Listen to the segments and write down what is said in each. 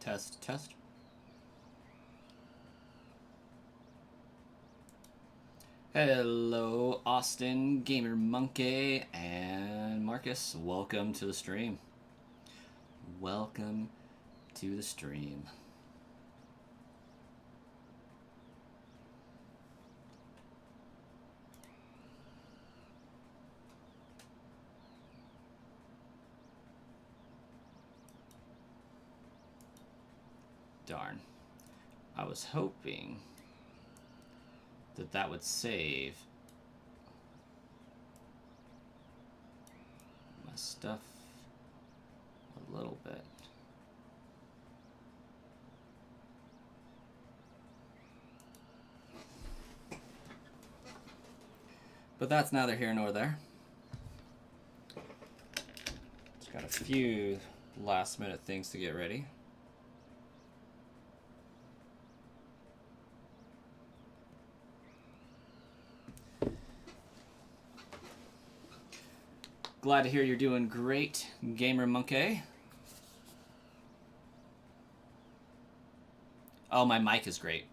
Test, test. Hello, Austin, Gamer Monkey, and Marcus. Welcome to the stream. Welcome to the stream. Darn. I was hoping that would save my stuff a little bit. But that's neither here nor there. Just got a few last minute things to get ready. Glad to hear you're doing great, Gamer Monkey. Oh, my mic is great.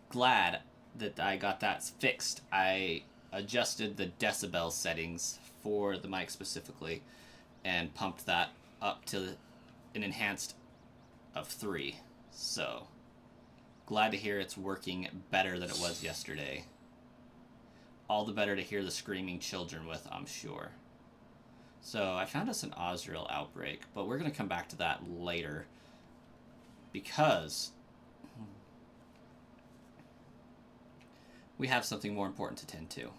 Glad that I got that fixed. I adjusted the decibel settings for the mic specifically and pumped that up to an enhanced of 3. So, glad to hear it's working better than it was yesterday. All the better to hear the screaming children with, I'm sure. So I found us an Osriel outbreak, but we're going to come back to that later because we have something more important to tend to.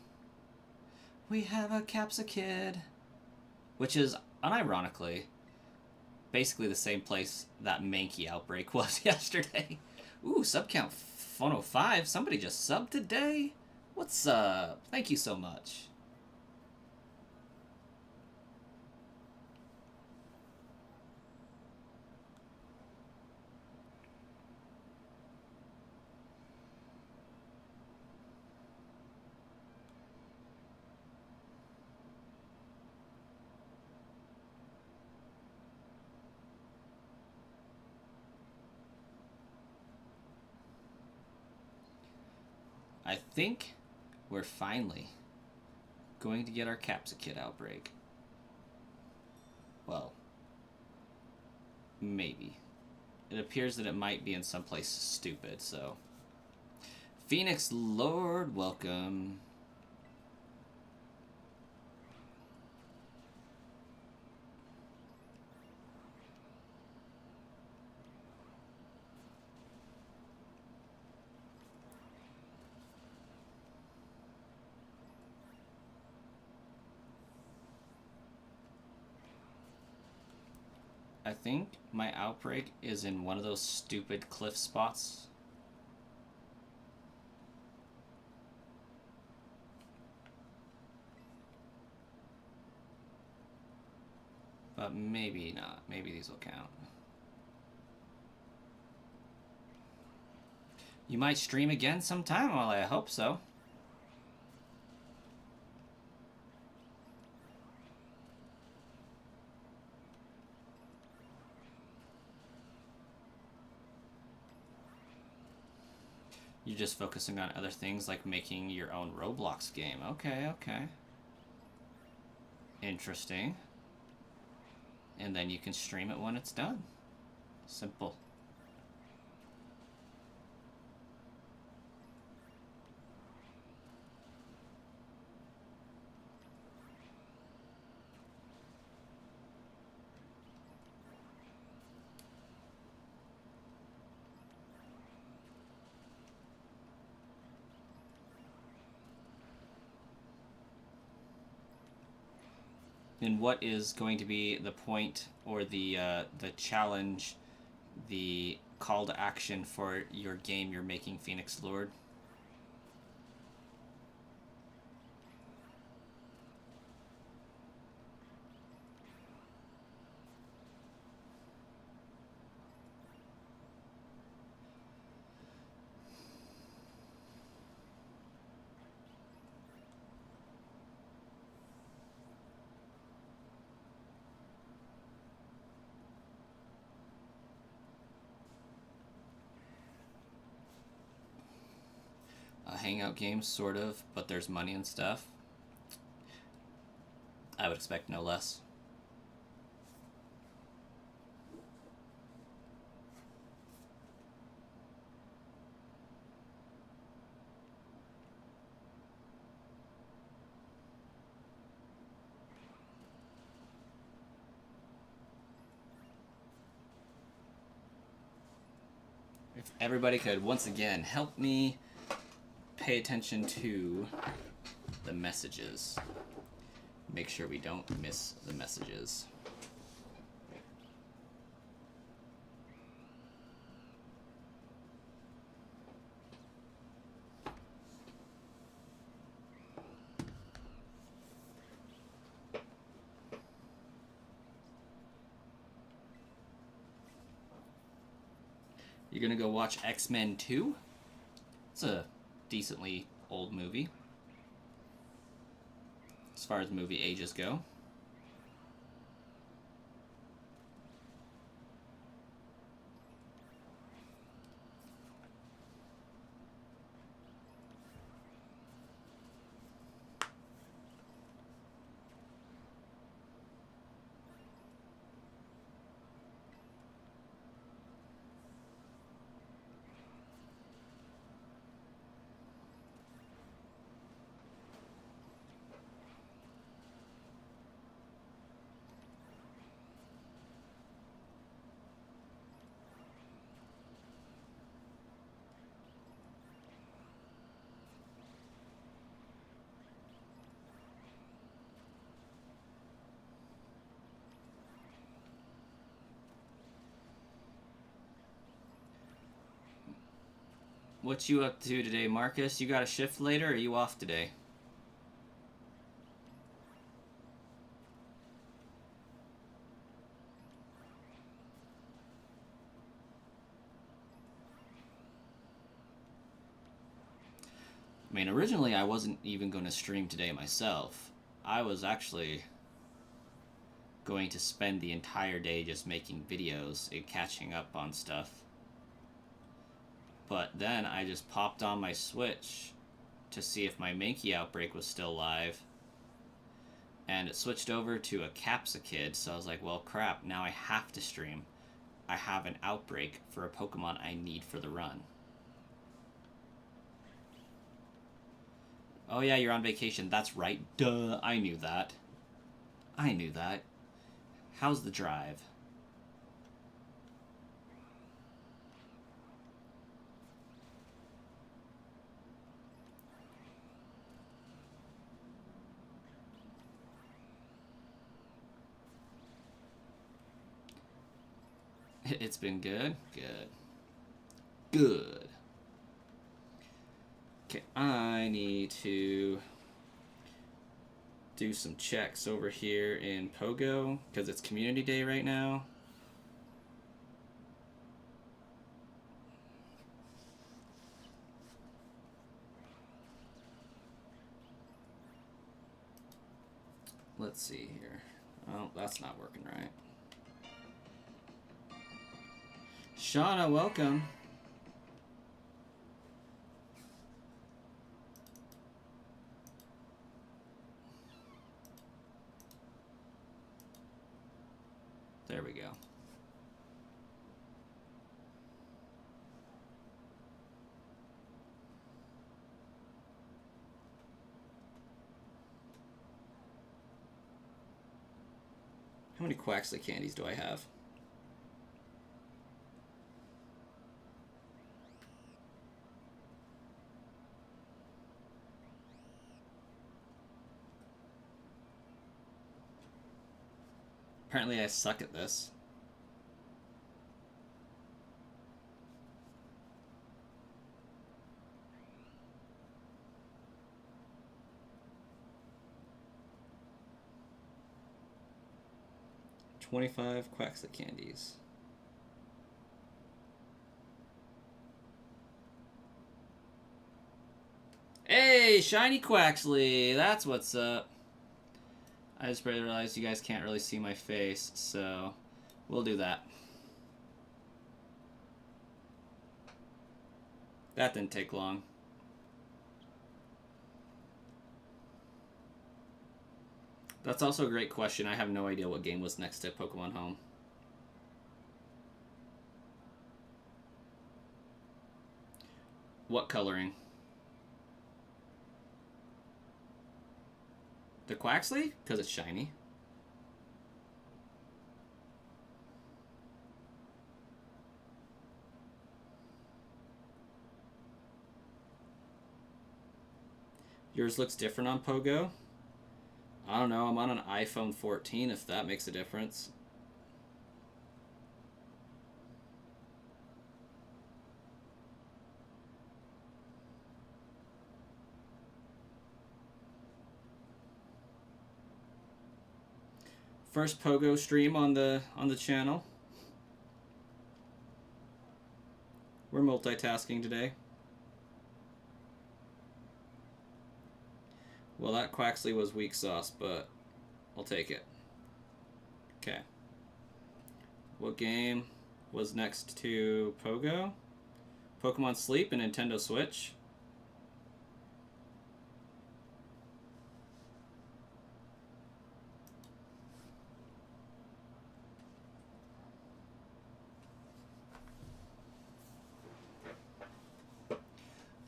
We have a Capsicid, which is, unironically, basically the same place that Mankey outbreak was yesterday. Ooh, sub count 105. Somebody just subbed today? What's up? Thank you so much. I think we're finally going to get our Capsicid outbreak. Well, maybe. It appears that it might be in someplace stupid, so. Phoenix Lord, welcome. I think my outbreak is in one of those stupid cliff spots. But maybe not. Maybe these will count. You might stream again sometime? Well, I hope so. You're just focusing on other things like making your own Roblox game. Okay, okay. Interesting. And then you can stream it when it's done. Simple. And what is going to be the point or the challenge, the call to action for your game you're making, Phoenix Lord? hangout game, sort of, but there's money and stuff. I would expect no less. If everybody could, once again, help me pay attention to the messages. Make sure we don't miss the messages. You're gonna go watch X-Men 2? It's a decently old movie, as far as movie ages go. What you up to today, Marcus? You got a shift later, or are you off today? I mean, originally I wasn't even going to stream today myself. I was actually going to spend the entire day just making videos and catching up on stuff. But then I just popped on my Switch to see if my Mankey outbreak was still live. And it switched over to a Capsakid, so I was like, well, crap, now I have to stream. I have an outbreak for a Pokemon I need for the run. Oh yeah, you're on vacation. That's right. Duh, I knew that. I knew that. How's the drive? It's been good? Good. Good. Okay, I need to do some checks over here in Pogo, because it's community day right now. Let's see here. Oh, that's not working right. Shauna, welcome. There we go. How many Quaxley candies do I have? Apparently I suck at this. $25 Quaxley candies. Hey, Shiny Quaxley! That's what's up. I just realized you guys can't really see my face, so we'll do that. That didn't take long. That's also a great question. I have no idea what game was next to Pokemon Home. What coloring? The Quaxley? Because it's shiny. Yours looks different on Pogo? I don't know. I'm on an iPhone 14 if that makes a difference. First Pogo stream on the channel. We're multitasking today. Well, that Quaxley was weak sauce, but I'll take it. Okay. What game was next to Pogo? Pokemon Sleep and Nintendo Switch.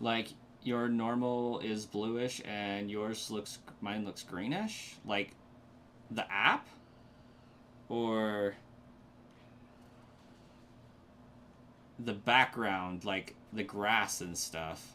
Like, your normal is bluish and mine looks greenish? Like, the app? Or the background, like the grass and stuff?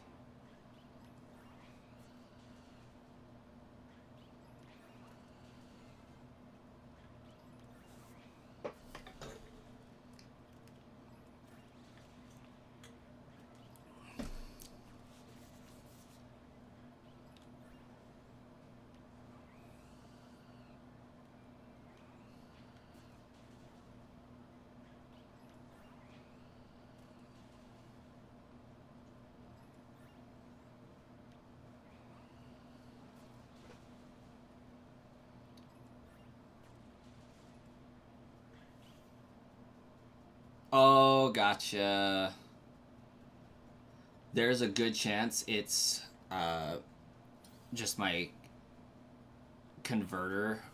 Oh, gotcha. There's a good chance it's just my converter,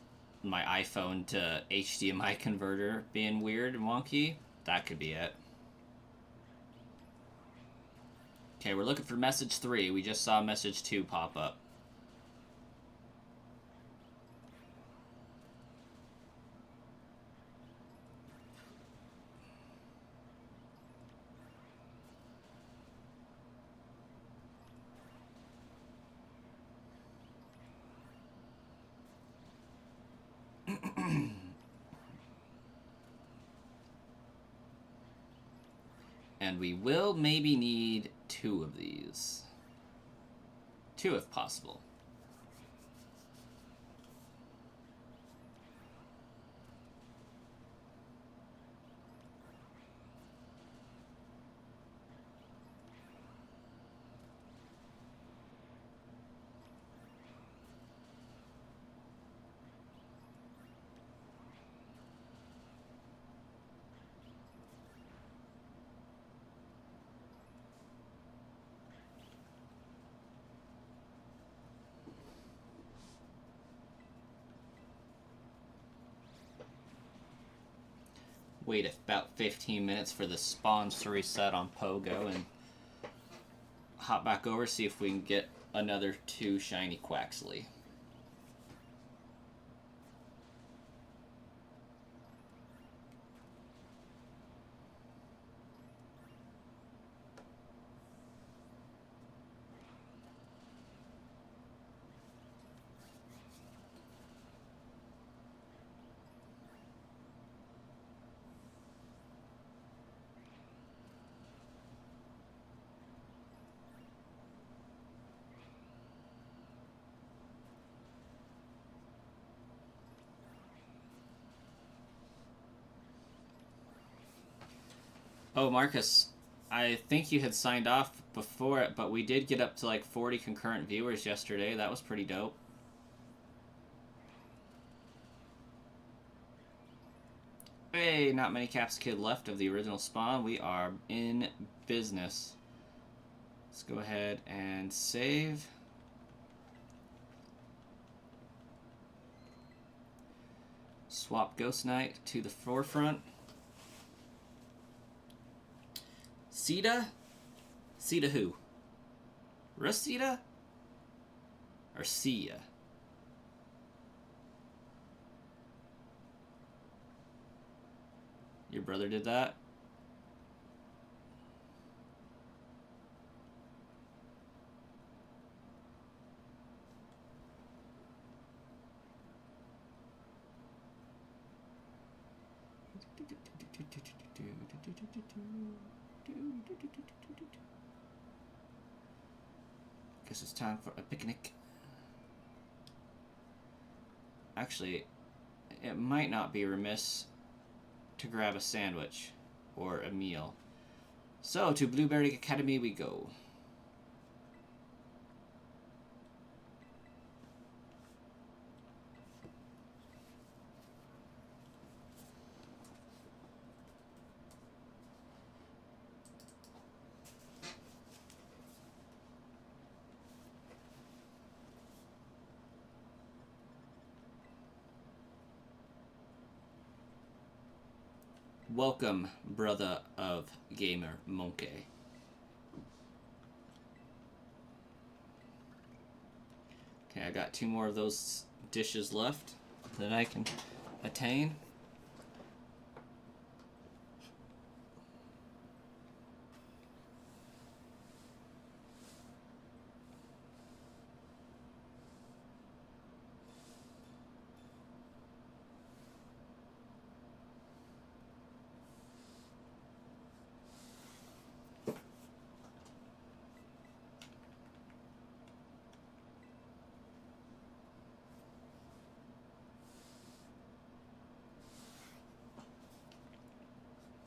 my iPhone to HDMI converter being weird and wonky. That could be it. Okay, we're looking for message 3. We just saw message 2 pop up. And we will maybe need 2 of these. 2 if possible. Wait about 15 minutes for the spawns to reset on Pogo and hop back over, see if we can get another 2 shiny Quaxley. Oh, Marcus, I think you had signed off before it, but we did get up to like 40 concurrent viewers yesterday. That was pretty dope. Hey, not many Caps Kid left of the original spawn. We are in business. Let's go ahead and save. Swap Ghost Knight to the forefront. Sita? Sita who? Rosita? Or Sia? Your brother did that? Guess it's time for a picnic. Actually, it might not be remiss to grab a sandwich or a meal. So, to Blueberry Academy we go. Welcome, brother of Gamer Monkey. Okay, I got 2 more of those dishes left that I can attain.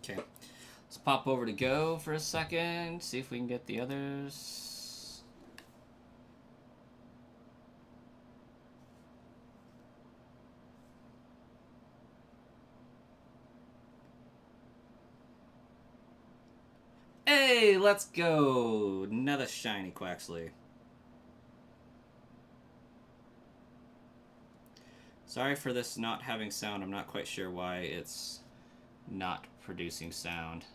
Okay, let's pop over to Go for a second, see if we can get the others. Hey, let's go! Another shiny Quaxley. Sorry for this not having sound. I'm not quite sure why it's not producing sound.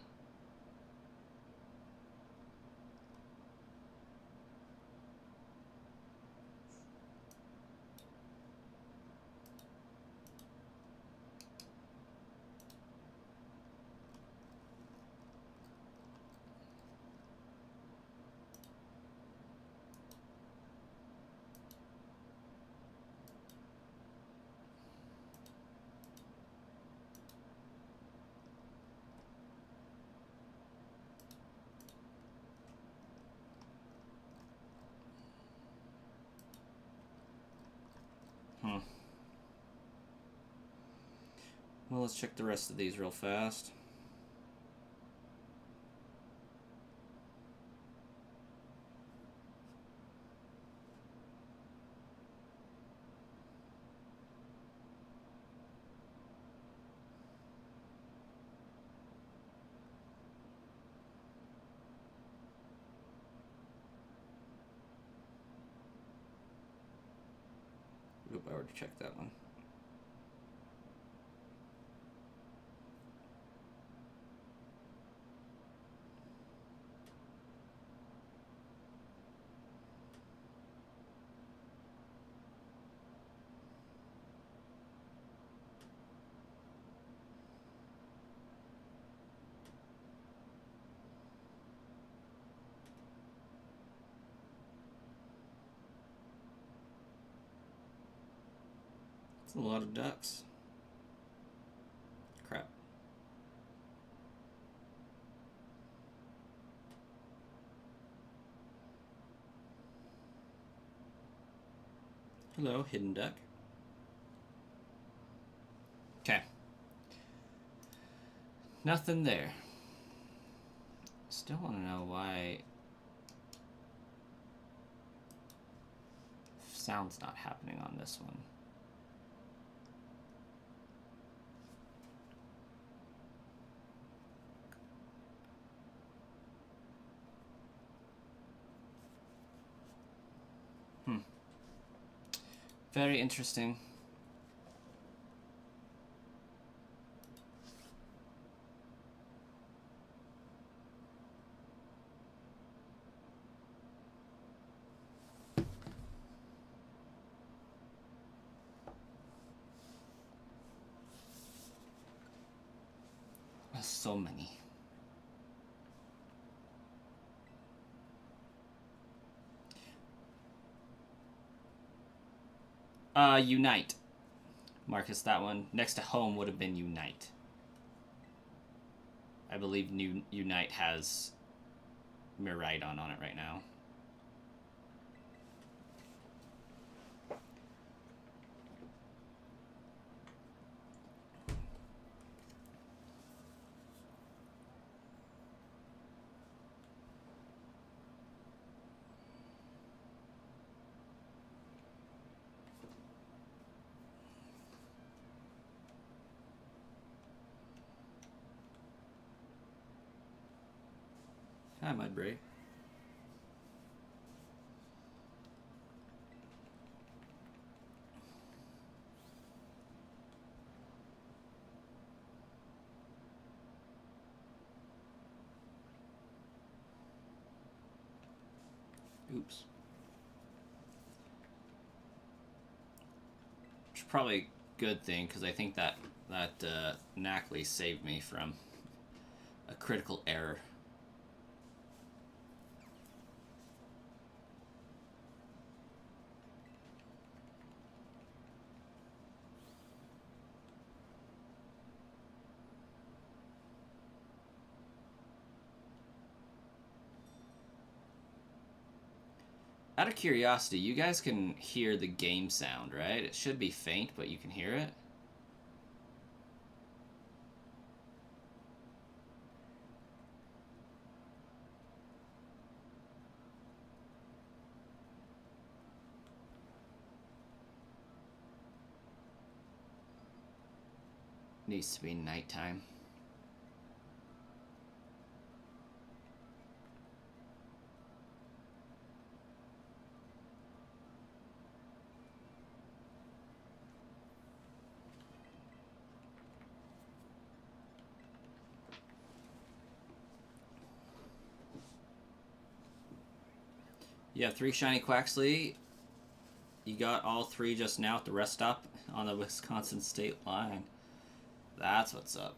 Well, let's check the rest of these real fast. Oop, I already checked that one. It's a lot of ducks. Crap. Hello, hidden duck. Okay. Nothing there. Still want to know why sound's not happening on this one. Very interesting. so many. Unite. Marcus, that one next to home would have been Unite. I believe Unite has Miraidon on it right now. Hi, Mudbray. Oops. Which is probably a good thing, because I think that Knackley saved me from a critical error. Out of curiosity, you guys can hear the game sound, right? It should be faint, but you can hear it. Needs to be nighttime. You have 3 shiny Quaxley. You got all 3 just now at the rest stop on the Wisconsin state line. That's what's up.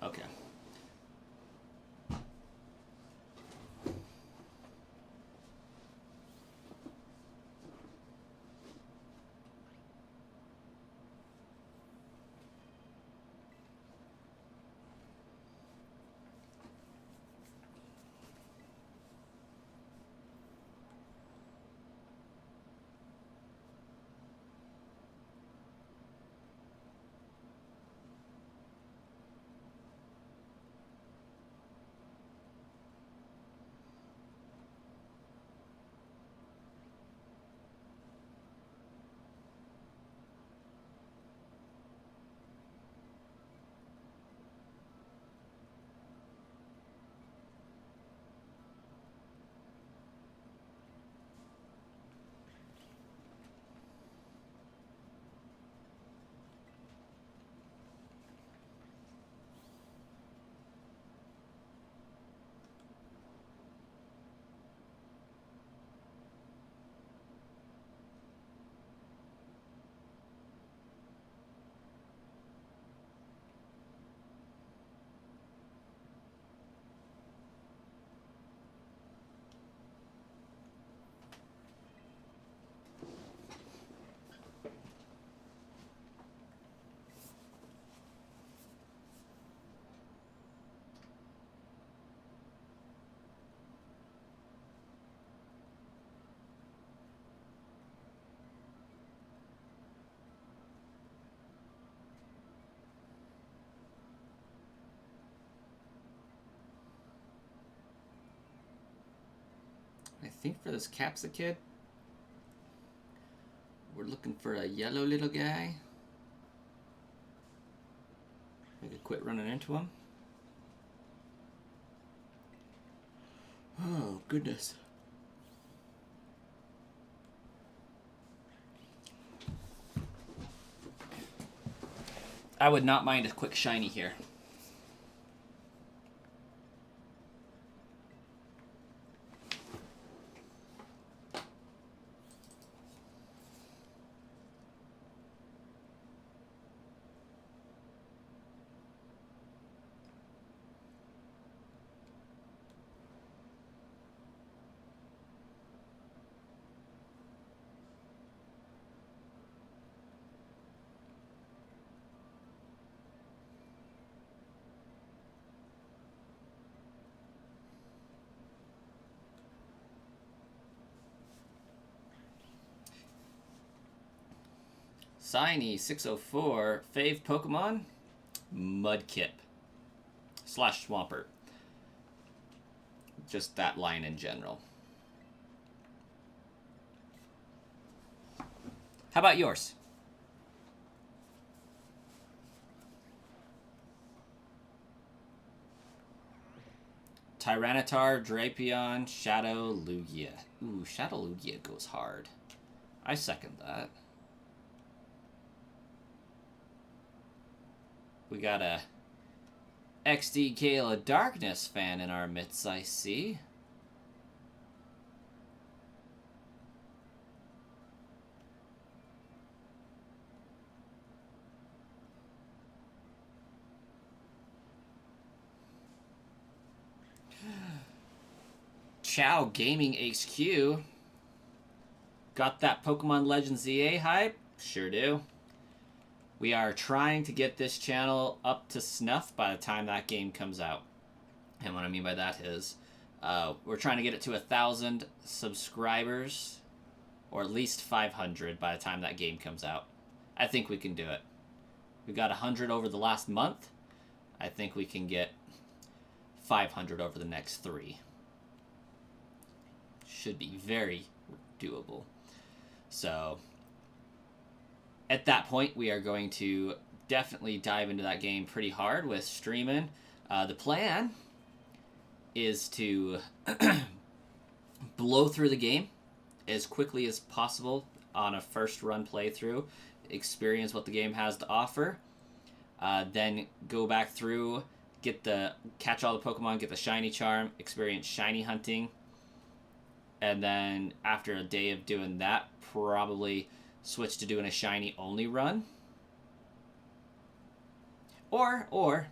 Okay. I think for this Capsa kid, We're looking for a yellow little guy. I could quit running into him. Oh, goodness. I would not mind a quick shiny here. Shiny 604 fave Pokemon Mudkip / Swampert. Just that line in general. How about yours? Tyranitar, Drapion, Shadow Lugia. Ooh, Shadow Lugia goes hard. I second that. We got a XD Kayla Darkness fan in our midst, I see. Chow Gaming HQ. Got that Pokemon Legends ZA hype? Sure do. We are trying to get this channel up to snuff by the time that game comes out. And what I mean by that is we're trying to get it to 1,000 subscribers, or at least 500 by the time that game comes out. I think we can do it. We got 100 over the last month. I think we can get 500 over the next 3. Should be very doable. So at that point, we are going to definitely dive into that game pretty hard with streaming. The plan is to blow through the game as quickly as possible on a first run playthrough, experience what the game has to offer, then go back through, catch all the Pokemon, get the shiny charm, experience shiny hunting, and then after a day of doing that, probably switch to doing a shiny only run. Or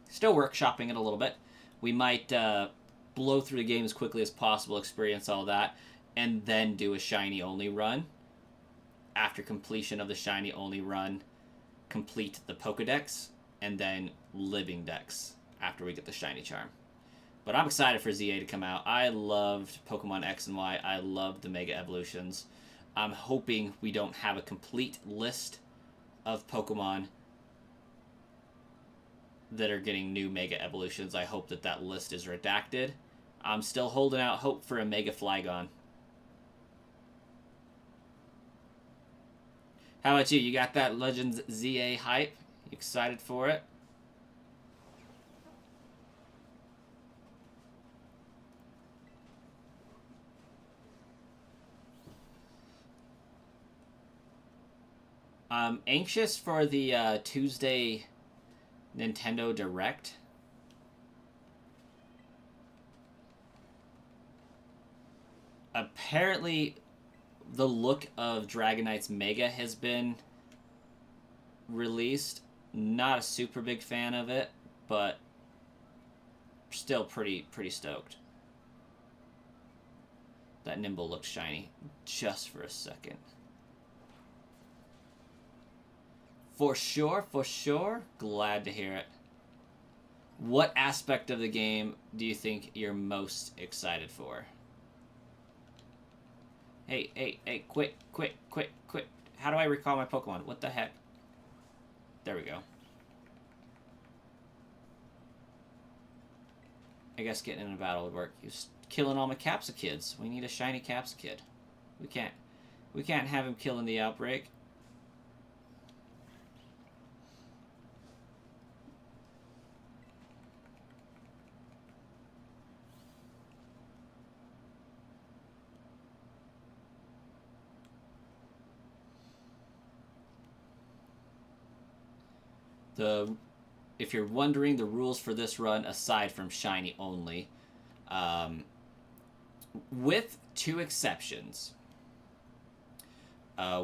still workshopping it a little bit. We might blow through the game as quickly as possible, experience all that, and then do a shiny only run. After completion of the shiny only run, complete the Pokedex, and then Living Dex after we get the shiny charm. But I'm excited for ZA to come out. I loved Pokemon X and Y. I loved the Mega Evolutions. I'm hoping we don't have a complete list of Pokemon that are getting new Mega Evolutions. I hope that list is redacted. I'm still holding out hope for a Mega Flygon. How about you? You got that Legends ZA hype? You excited for it? I'm anxious for the Tuesday Nintendo Direct. Apparently, the look of Dragonite's Mega has been released. Not a super big fan of it, but still pretty stoked. That Nimble looks shiny just for a second. For sure. Glad to hear it. What aspect of the game do you think you're most excited for? Hey, quit. How do I recall my Pokemon? What the heck? There we go. I guess getting in a battle would work. He was killing all my Capsa kids. We need a shiny Capsa kid. We can't We can't have him killing the outbreak. If you're wondering, the rules for this run, aside from shiny only, um, with two exceptions,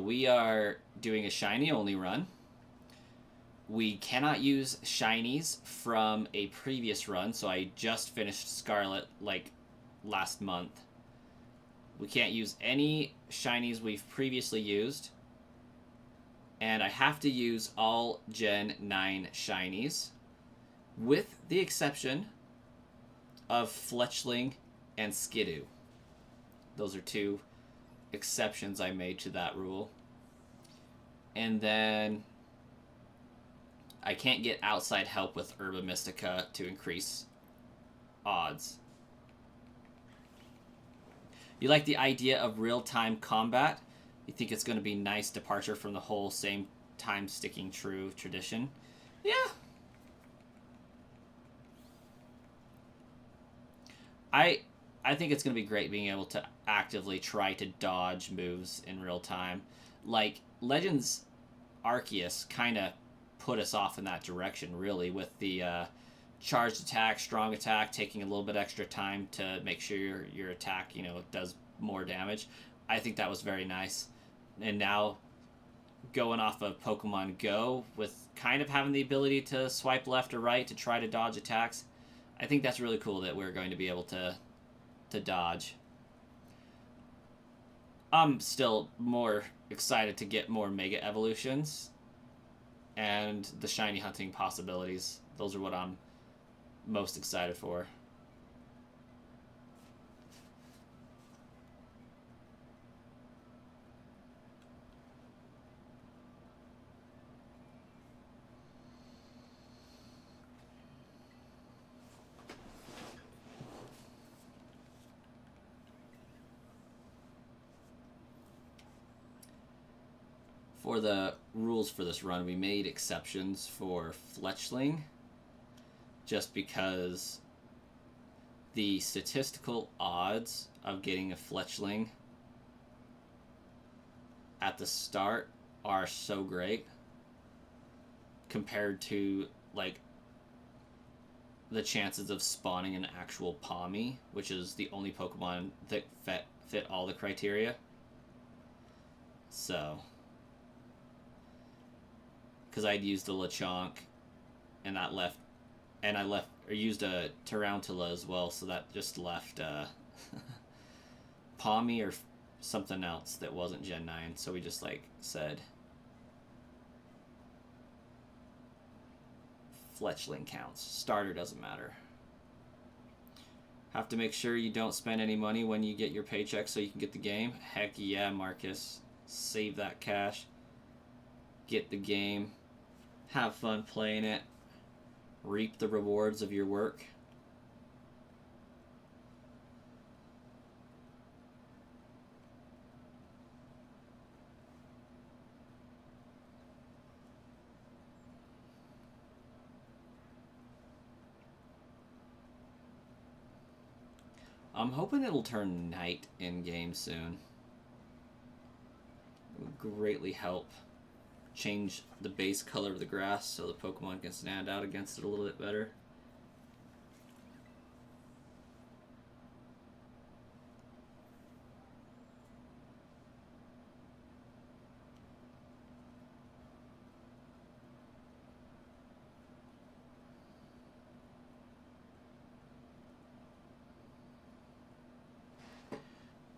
we are doing a shiny only run. We cannot use shinies from a previous run, so I just finished Scarlet like last month. We can't use any shinies we've previously used. And I have to use all Gen 9 shinies, with the exception of Fletchling and Skidoo. Those are two exceptions I made to that rule. And then I can't get outside help with Herba Mystica to increase odds. You like the idea of real-time combat? You think it's going to be a nice departure from the whole same time sticking true tradition? Yeah. I think it's going to be great being able to actively try to dodge moves in real time. Like, Legends Arceus kind of put us off in that direction, really, with the charged attack, strong attack, taking a little bit extra time to make sure your attack, does more damage. I think that was very nice. And now, going off of Pokemon Go, with kind of having the ability to swipe left or right to try to dodge attacks, I think that's really cool that we're going to be able to dodge. I'm still more excited to get more Mega Evolutions and the shiny hunting possibilities. Those are what I'm most excited for. For the rules for this run, we made exceptions for Fletchling, just because the statistical odds of getting a Fletchling at the start are so great compared to, like, the chances of spawning an actual Palmy, which is the only Pokemon that fit all the criteria. So, because I'd used a Lechonk, and that left, and I used a Tarantula as well, so that just left Palmy or something else that wasn't Gen 9, so we just, said Fletchling counts. Starter doesn't matter. Have to make sure you don't spend any money when you get your paycheck so you can get the game. Heck yeah, Marcus. Save that cash. Get the game. Have fun playing it. Reap the rewards of your work. I'm hoping it'll turn night in game soon. It would greatly help change the base color of the grass so the Pokemon can stand out against it a little bit better.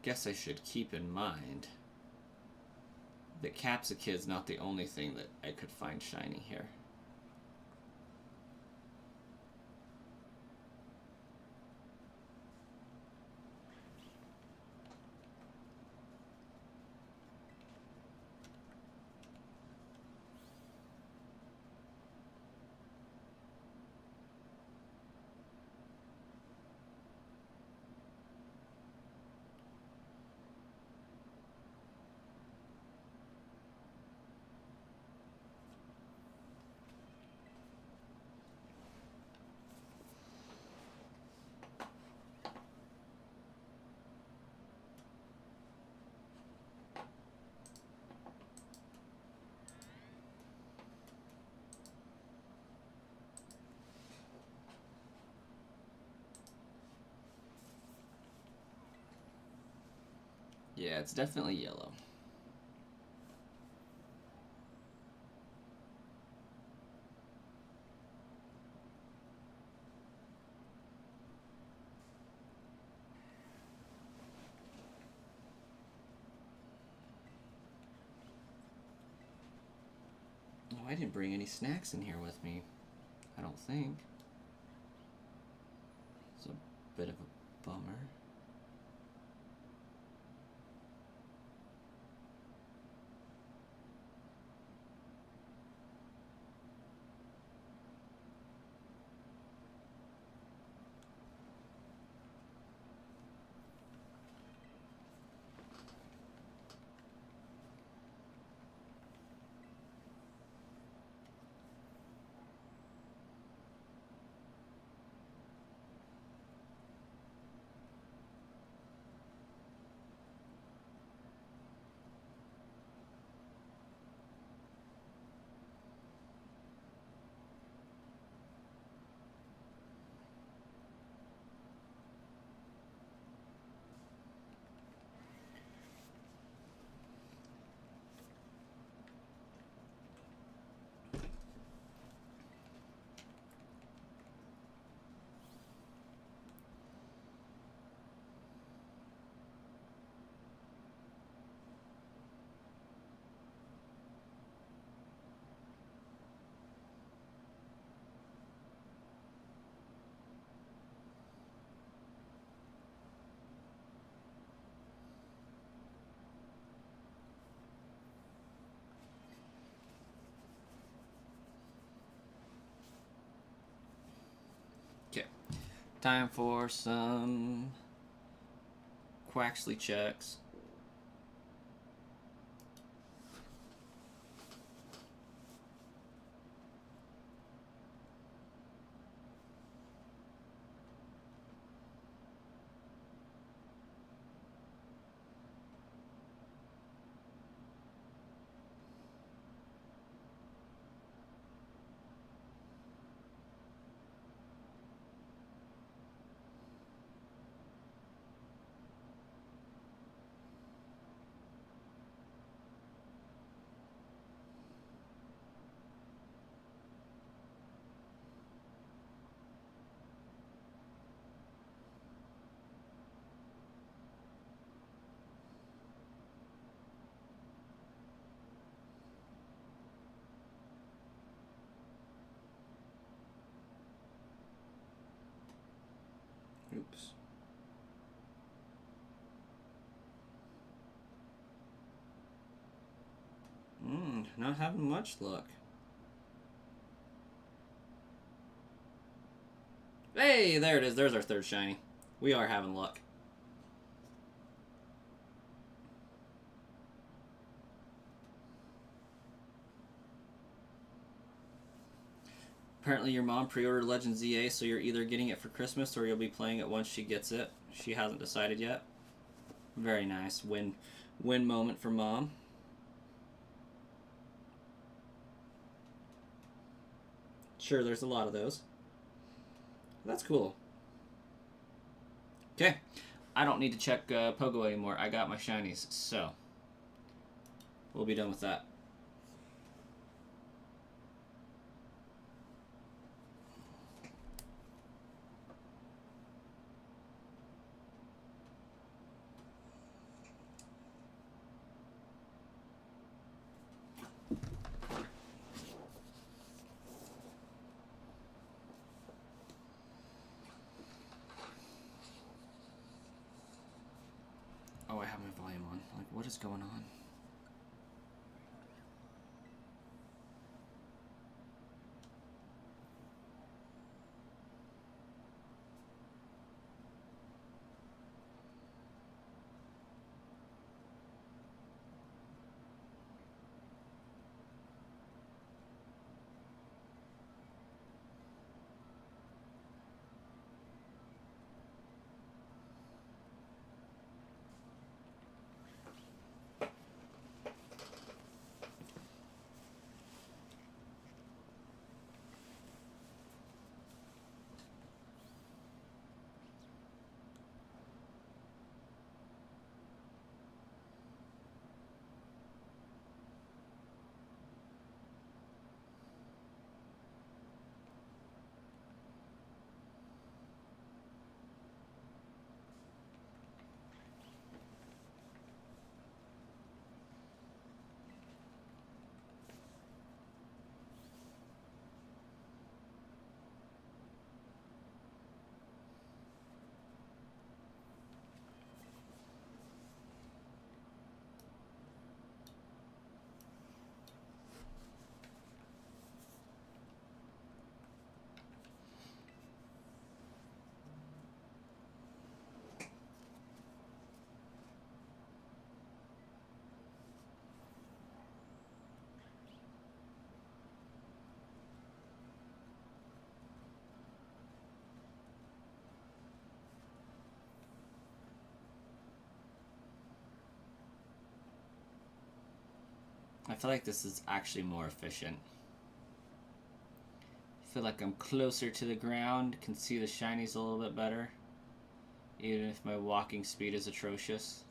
Guess I should keep in mind that Capsakid's not the only thing that I could find shiny here. Yeah, it's definitely yellow. Oh, I didn't bring any snacks in here with me. I don't think. It's a bit of a bummer. Okay, time for some Quaxley checks. Oops. Not having much luck. Hey, there it is. There's our third shiny. We are having luck. Apparently your mom pre-ordered Legends EA, so you're either getting it for Christmas or you'll be playing it once she gets it. She hasn't decided yet. Very nice. Win moment for mom. Sure, there's a lot of those. That's cool. Okay. I don't need to check Pogo anymore. I got my shinies, so we'll be done with that. Oh, I have my volume on. Like, what is going on? I feel like this is actually more efficient. I feel like I'm closer to the ground, can see the shinies a little bit better, even if my walking speed is atrocious.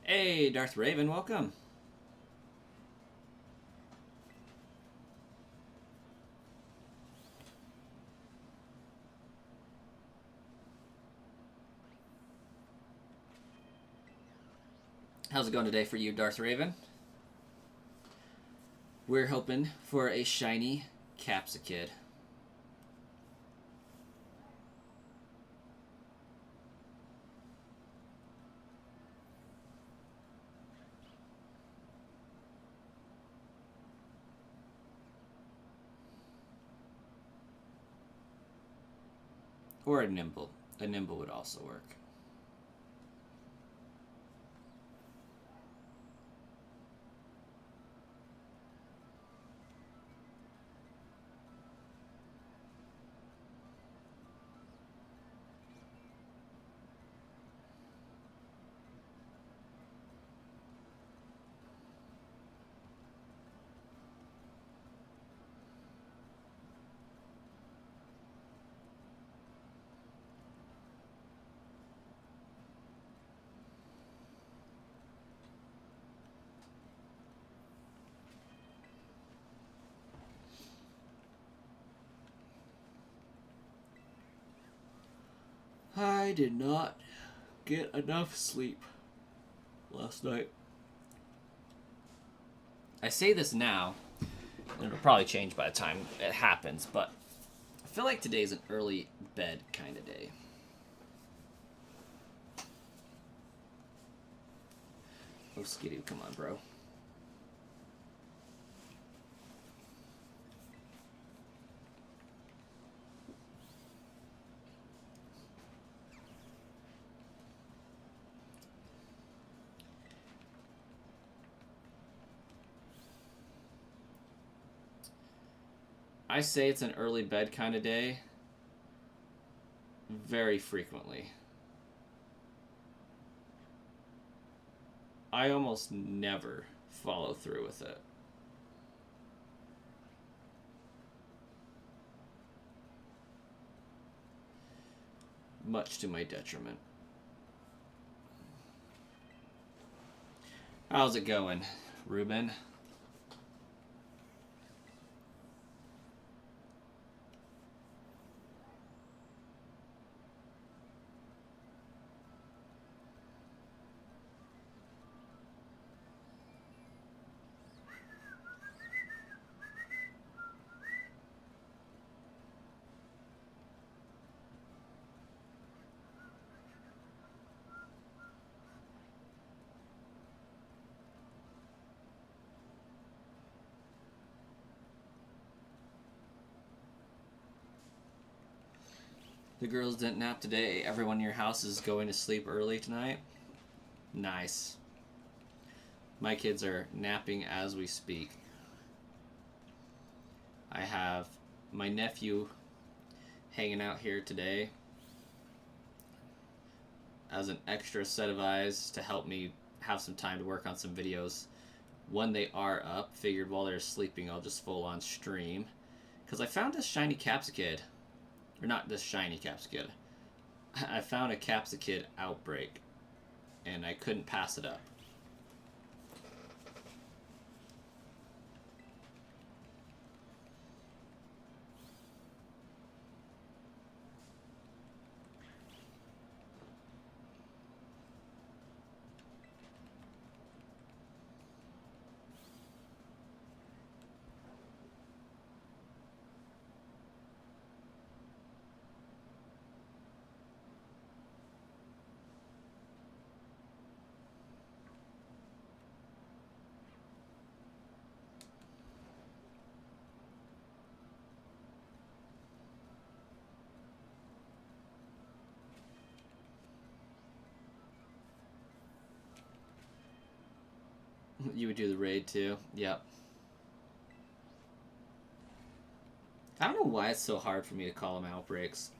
Hey, Darth Raven, welcome. How's it going today for you, Darth Raven? We're hoping for a shiny Capsicid. Or a Nimble. A Nimble would also work. I did not get enough sleep last night. I say this now, and it'll probably change by the time it happens, but I feel like today's an early bed kind of day. Oh, Skidoo, come on, bro. I say it's an early bed kind of day very frequently. I almost never follow through with it. Much to my detriment. How's it going, Ruben? The girls didn't nap today. Everyone in your house is going to sleep early tonight. Nice. My kids are napping as we speak. I have my nephew hanging out here today as an extra set of eyes to help me have some time to work on some videos. When they are up, figured while they're sleeping, I'll just full on stream. Because I found this shiny Capsicid. Or not this shiny Capsicid. I found a Capsicid outbreak. And I couldn't pass it up. You would do the raid too? Yep. I don't know why it's so hard for me to call them outbreaks.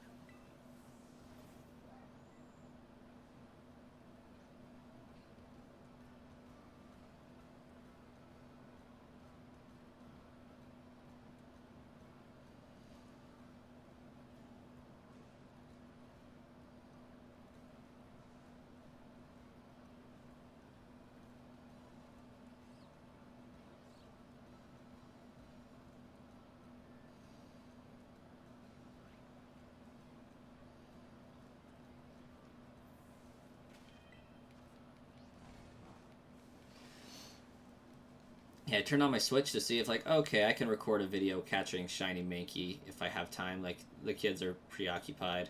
Yeah, I turned on my Switch to see if, like, okay, I can record a video catching Shiny Mankey if I have time. Like, the kids are preoccupied.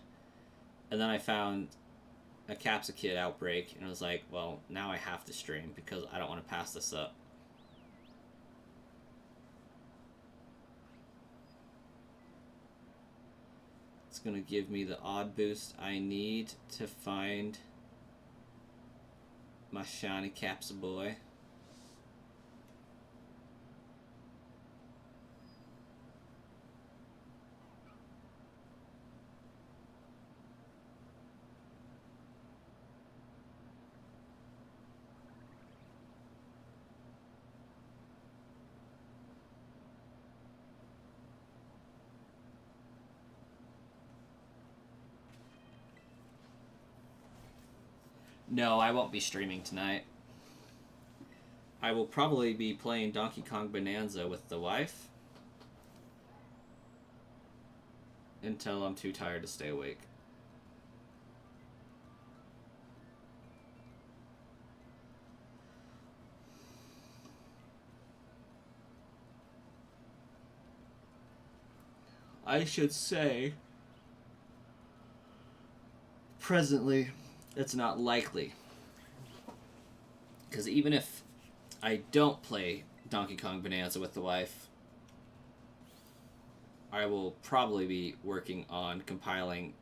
And then I found a Capsicid outbreak, and I was like, well, now I have to stream because I don't want to pass this up. It's going to give me the odd boost I need to find my shiny Capsa boy. No, I won't be streaming tonight. I will probably be playing Donkey Kong Bonanza with the wife until I'm too tired to stay awake. I should say, presently, it's not likely. Because even if I don't play Donkey Kong Bonanza with the wife, I will probably be working on compiling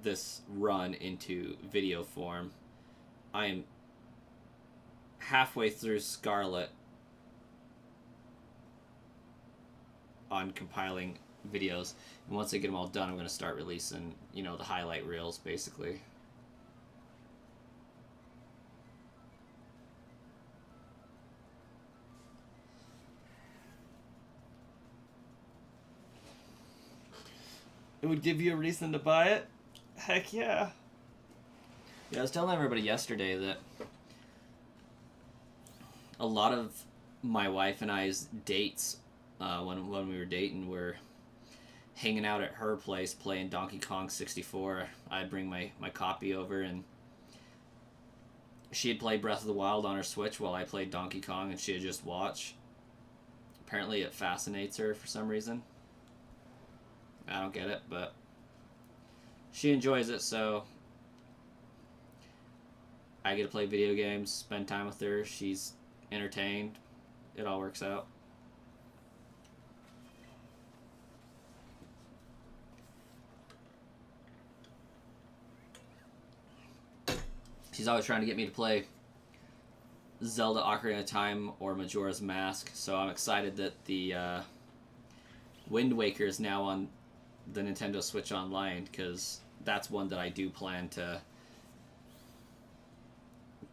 this run into video form. I am halfway through Scarlet on compiling videos. And once I get them all done, I'm going to start releasing, the highlight reels, basically. It would give you a reason to buy it? Heck yeah. Yeah, I was telling everybody yesterday that a lot of my wife and I's dates, when we were dating, were hanging out at her place playing Donkey Kong 64. I'd bring my copy over, and she'd play Breath of the Wild on her Switch while I played Donkey Kong, and she'd just watch. Apparently it fascinates her for some reason. I don't get it, but she enjoys it, so I get to play video games, spend time with her, she's entertained, it all works out. She's always trying to get me to play Zelda Ocarina of Time or Majora's Mask, so I'm excited that the Wind Waker is now on the Nintendo Switch Online, because that's one that I do plan to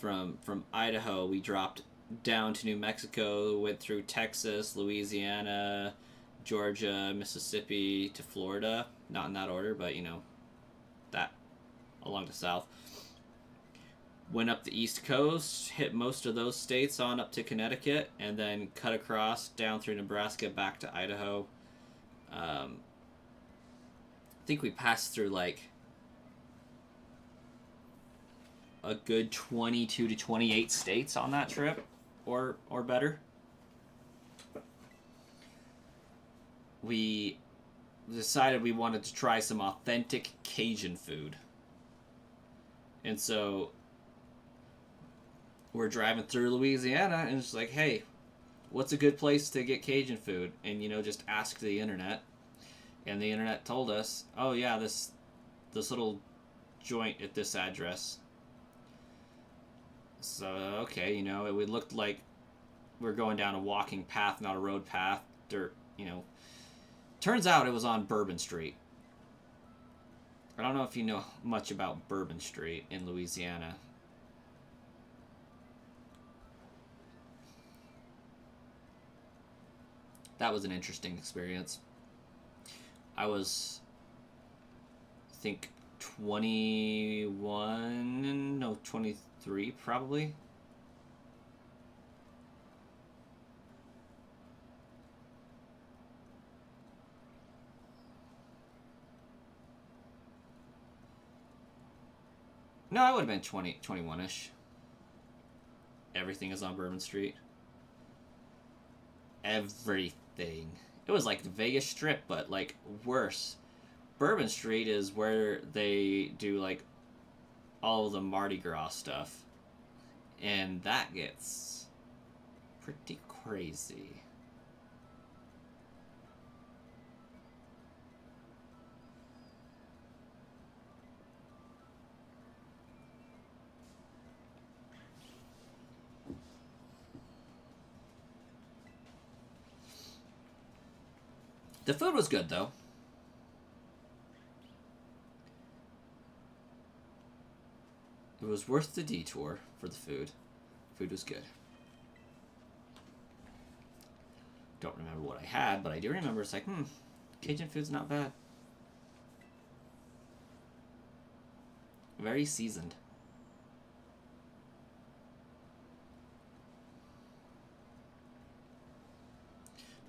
From Idaho, we dropped down to New Mexico, went through Texas, Louisiana, Georgia, Mississippi to Florida. Not in that order, but you know, that along the south. Went up the East Coast, hit most of those states on up to Connecticut, and then cut across down through Nebraska back to Idaho. I think we passed through like a good 22 to 28 states on that trip, or better. We decided we wanted to try some authentic Cajun food. And so we're driving through Louisiana and it's like, hey, what's a good place to get Cajun food? And you know, just ask the internet. And the internet told us, oh yeah, this little joint at this address. So okay, you know, it looked like we're going down a walking path, not a road path. Dirt, you know. Turns out it was on Bourbon Street. I don't know if you know much about Bourbon Street in Louisiana. That was an interesting experience. I was, I think, 21, no, 23 probably. No, I would have been 20, 21-ish. Everything is on Bourbon Street. Everything. It was like the Vegas Strip, but like worse. Bourbon Street is where they do like all of the Mardi Gras stuff. And that gets pretty crazy. The food was good, though. It was worth the detour for the food. Food was good. Don't remember what I had, but I do remember it's like, Cajun food's not bad. Very seasoned.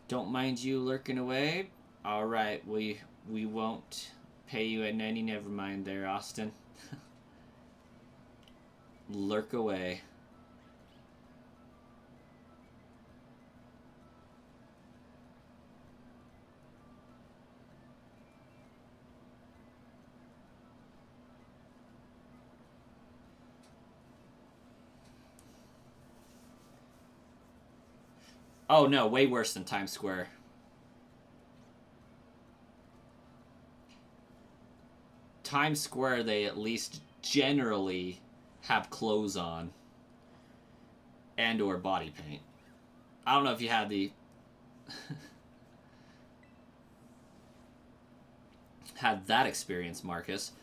Don't mind you lurking away. All right, we won't pay you a nanny. Never mind there, Austin. Lurk away. Oh no, way worse than Times Square. Times Square, they at least generally have clothes on and or body paint. I don't know if you had the had that experience, Marcus.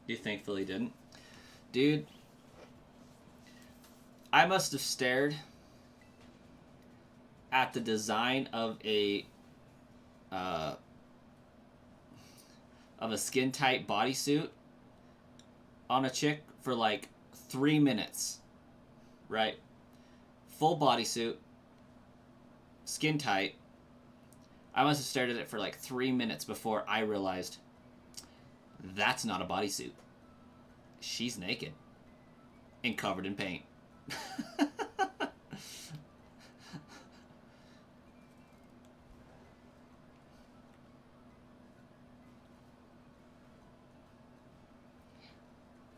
You thankfully didn't. Dude, I must have stared at the design uh, of a skin tight bodysuit on a chick for like 3 minutes. Right? Full bodysuit, skin tight. I must have stared at it for like 3 minutes before I realized that's not a bodysuit. She's naked and covered in paint.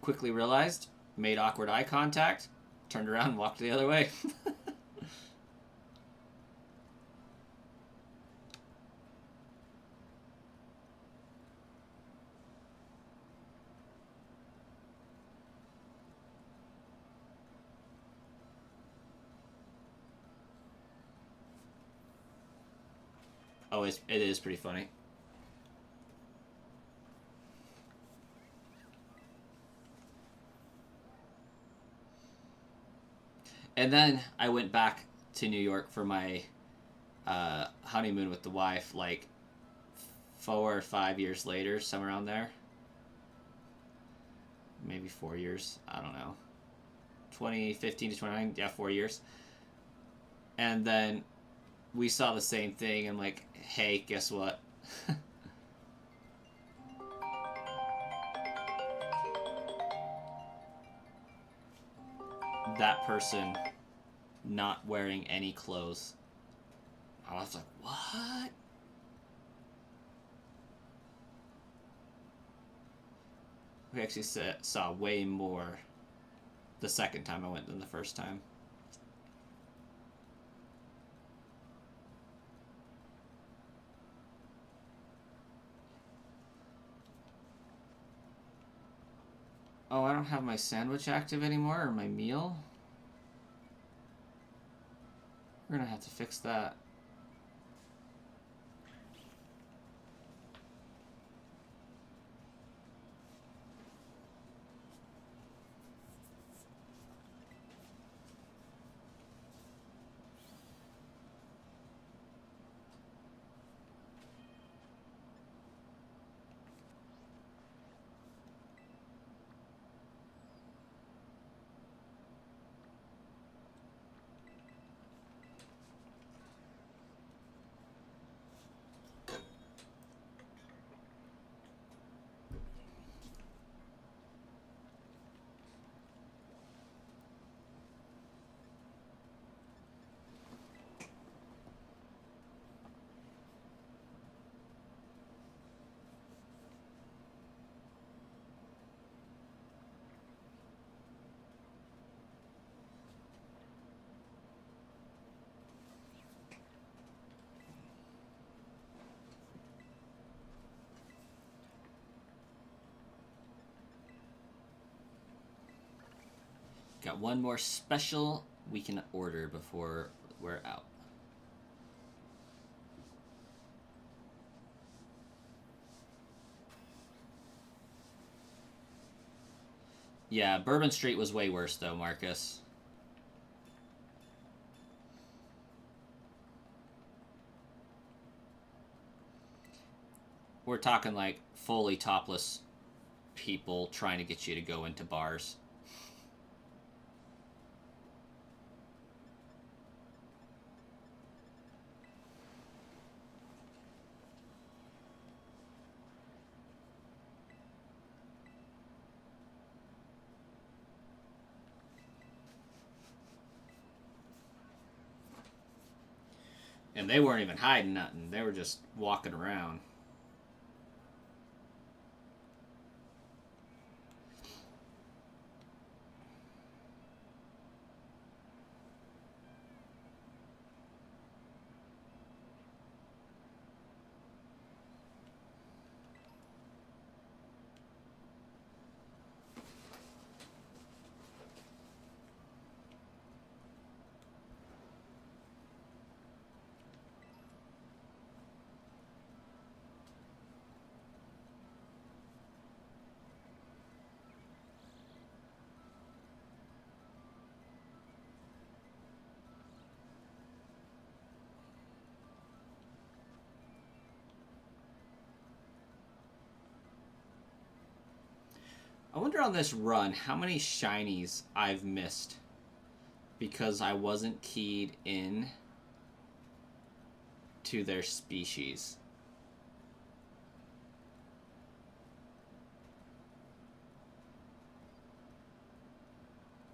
quickly realized, made awkward eye contact, turned around and walked the other way. Oh, it is pretty funny. And then I went back to New York for my honeymoon with the wife, like 4 or 5 years later, somewhere around there. Maybe 4 years. I don't know. 2015 to 29. Yeah, 4 years. And then we saw the same thing. I'm like, hey, guess what? That person not wearing any clothes. I was like, what? We actually saw way more the second time I went than the first time. Oh, I don't have my sandwich active anymore, or my meal? We're gonna have to fix that. Got one more special we can order before we're out. Yeah, Bourbon Street was way worse though, Marcus. We're talking like fully topless people trying to get you to go into bars. And they weren't even hiding nothing. They were just walking around. I wonder on this run how many shinies I've missed because I wasn't keyed in to their species.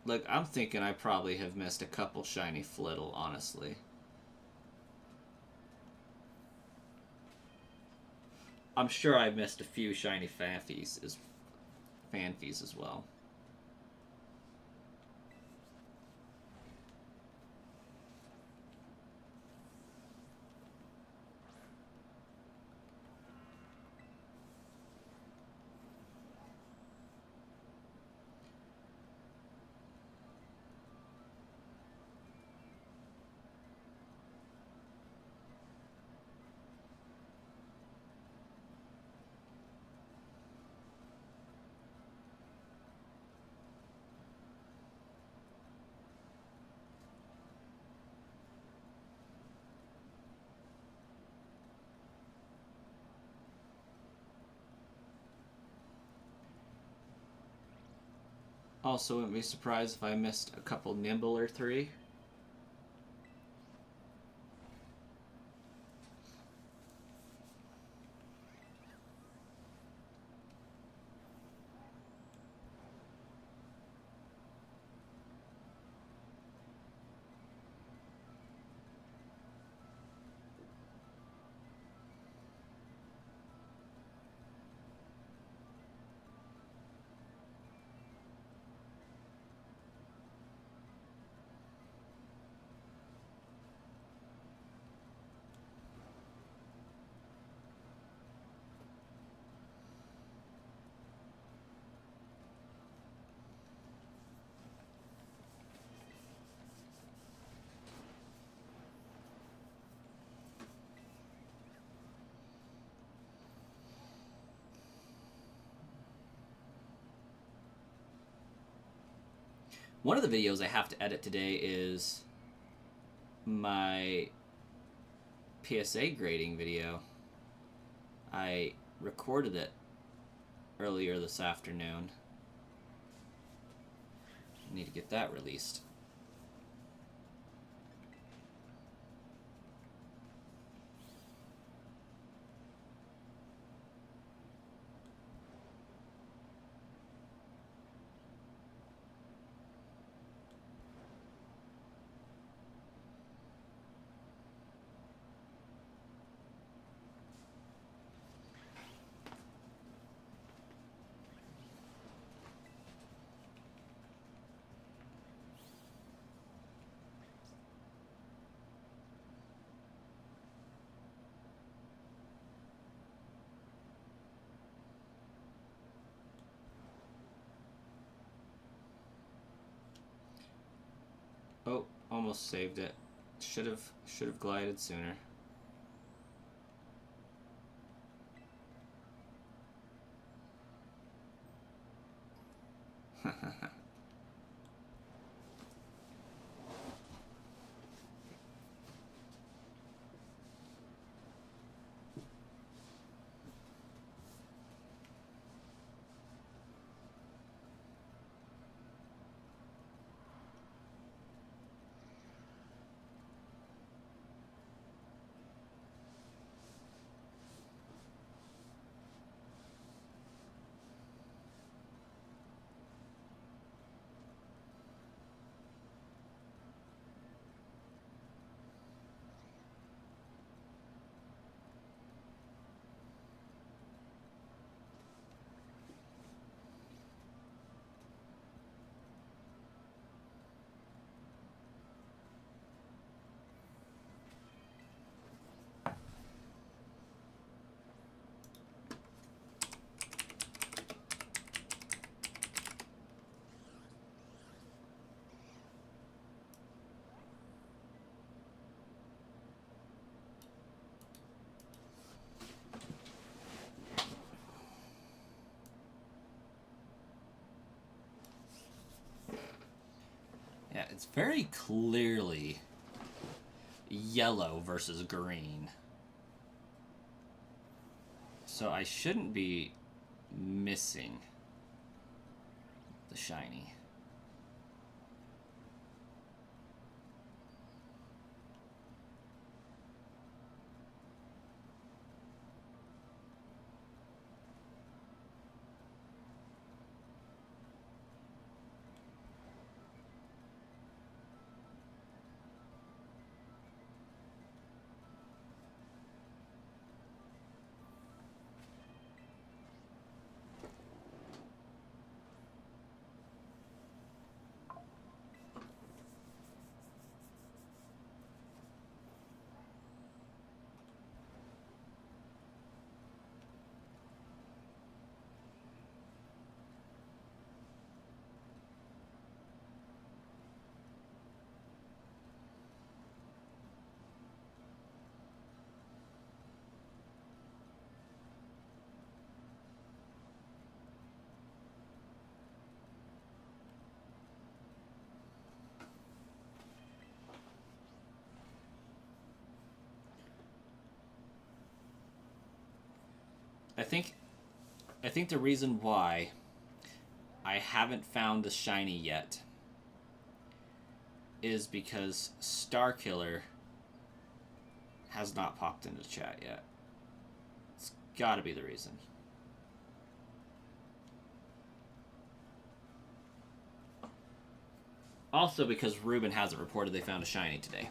Look, I'm thinking I probably have missed a couple shiny Flittle, honestly. I'm sure I've missed a few shiny Fanfies as well. Also, wouldn't be surprised if I missed a couple nimble or three. One of the videos I have to edit today is my PSA grading video. I recorded it earlier this afternoon. I need to get that released. Oh, almost saved it. Should have glided sooner. Yeah, it's very clearly yellow versus green. So I shouldn't be missing the shiny. I think the reason why I haven't found the shiny yet is because Starkiller has not popped into chat yet. It's gotta be the reason. Also because Ruben hasn't reported they found a shiny today.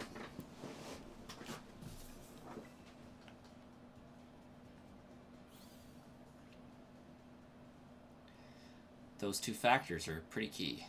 Those two factors are pretty key.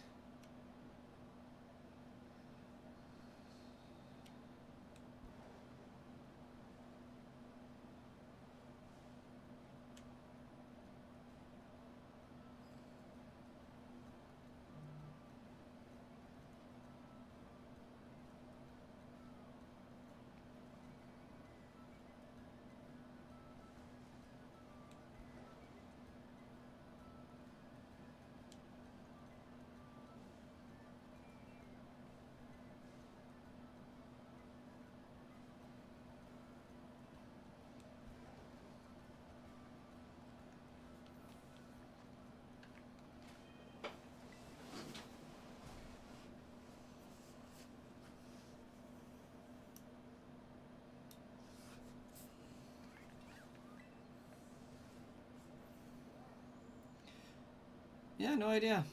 Yeah, no idea.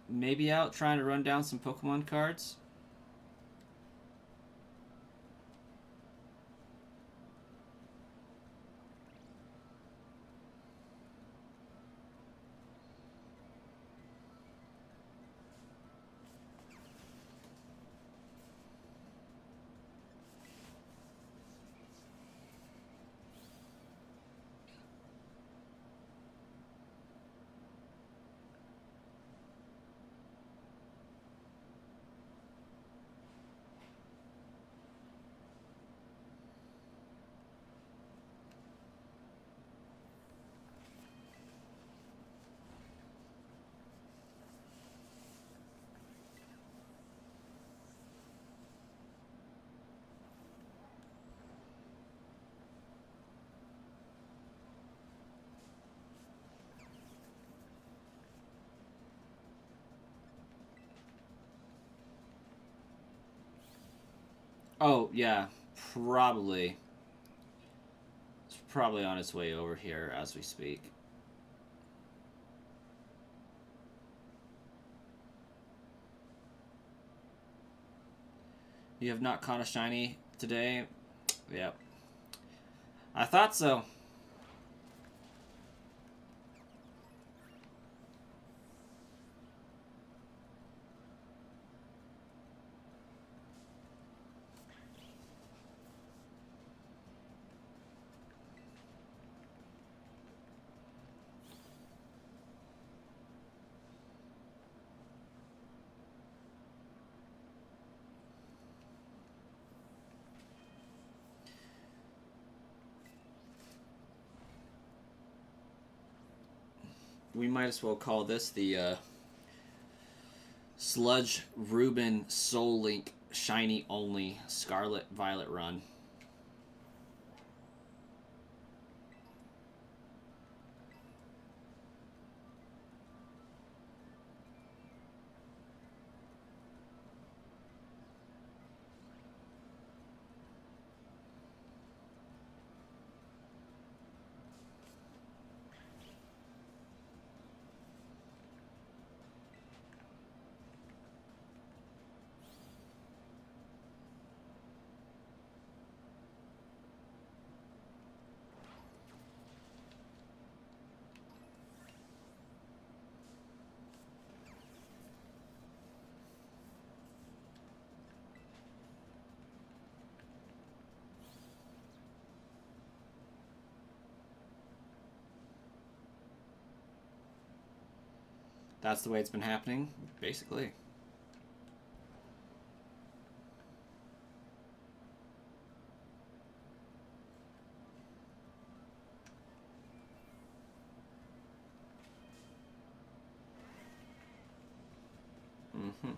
Maybe out trying to run down some Pokemon cards. Oh, yeah, probably. It's probably on its way over here as we speak. You have not caught a shiny today? Yep. I thought so. We might as well call this the Sludge Ruben Soul Link Shiny Only Scarlet Violet run. That's the way it's been happening, basically. Mm-hmm.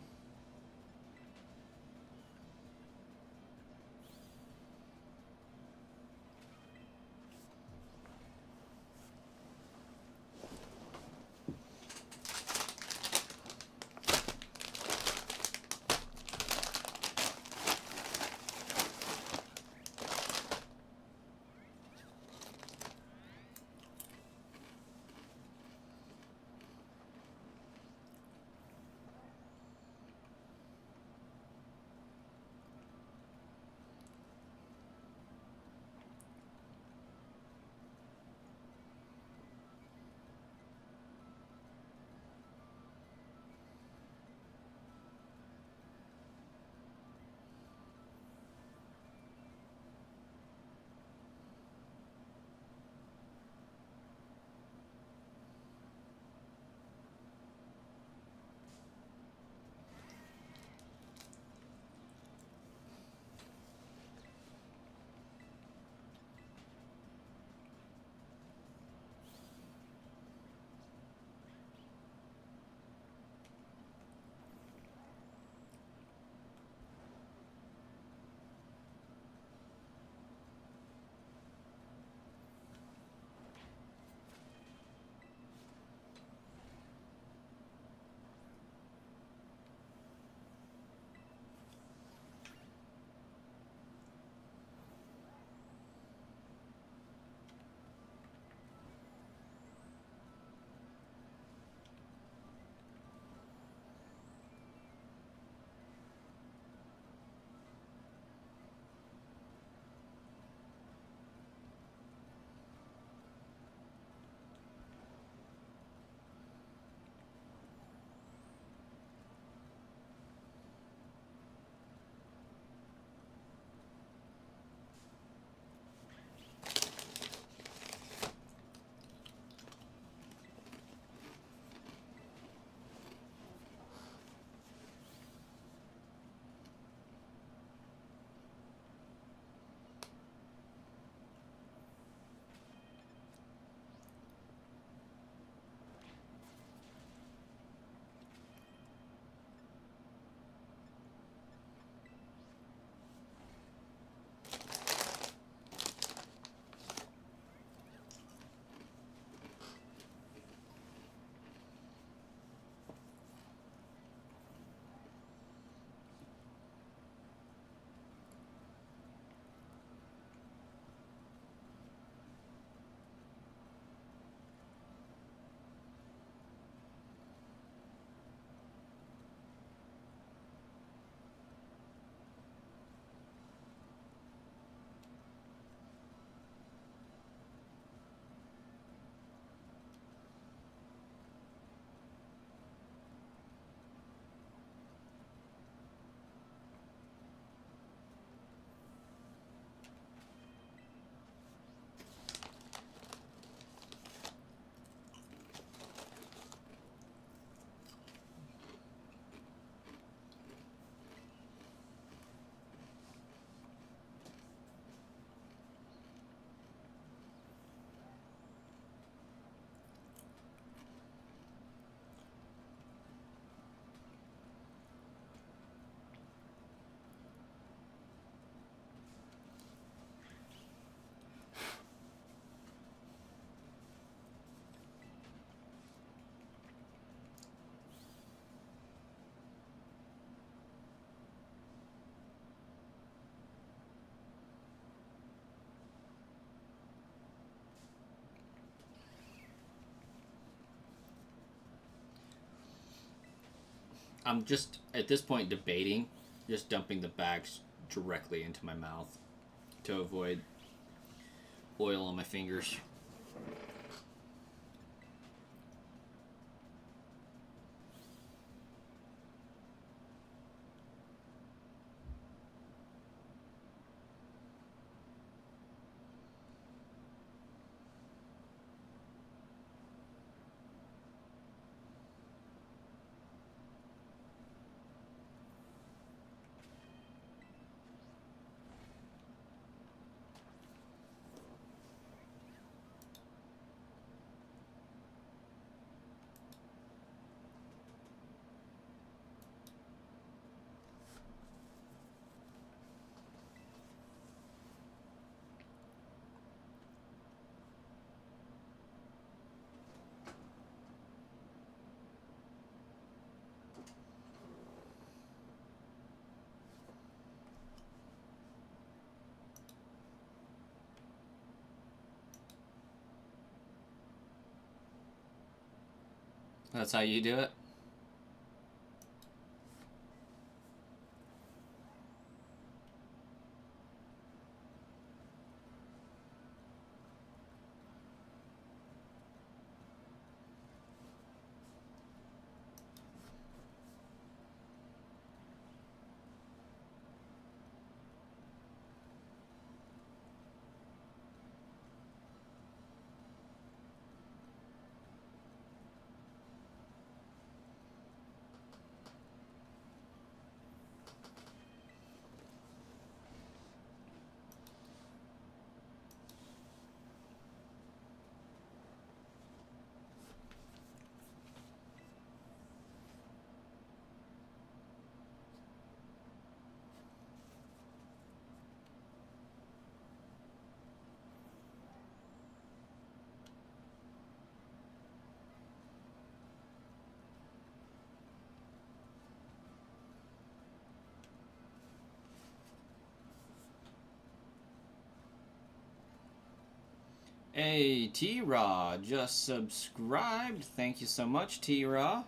I'm just at this point debating just dumping the bags directly into my mouth to avoid oil on my fingers. That's how you do it? Hey, T-Raw just subscribed. Thank you so much, T-Raw.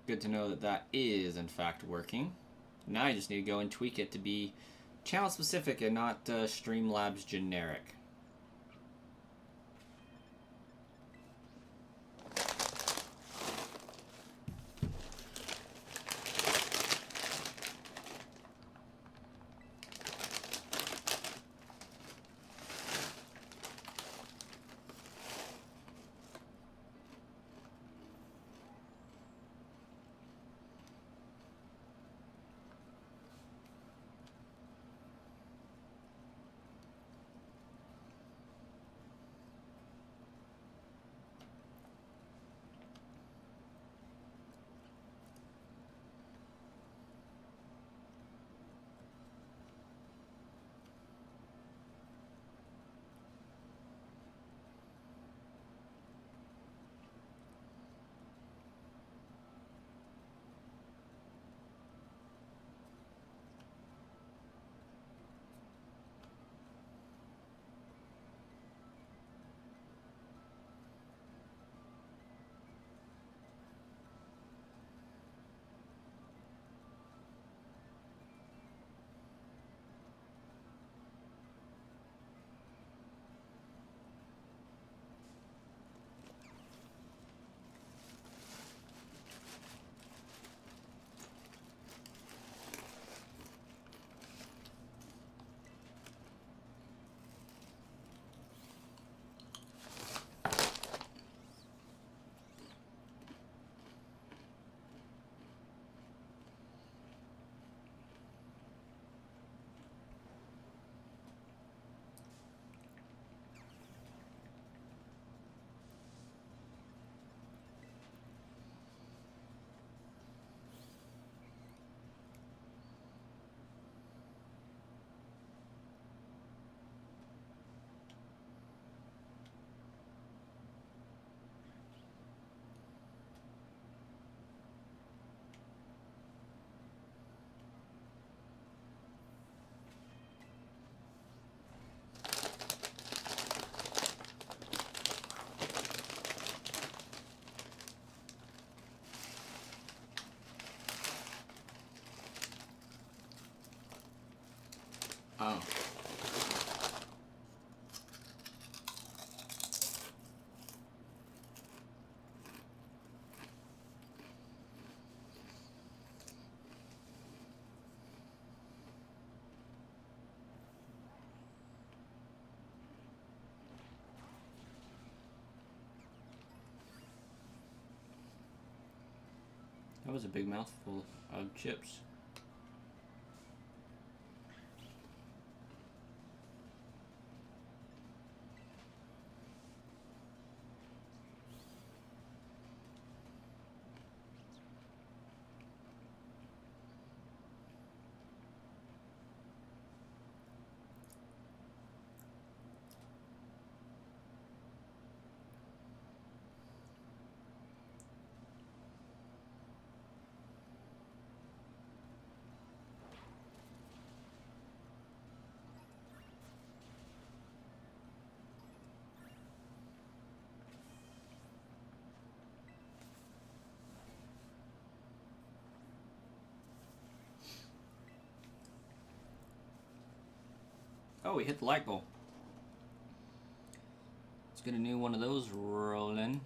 Good to know that that is, in fact, working. Now I just need to go and tweak it to be channel specific and not Streamlabs generic. That was a big mouthful of chips. Oh, we hit the light goal. Let's get a new one of those rolling.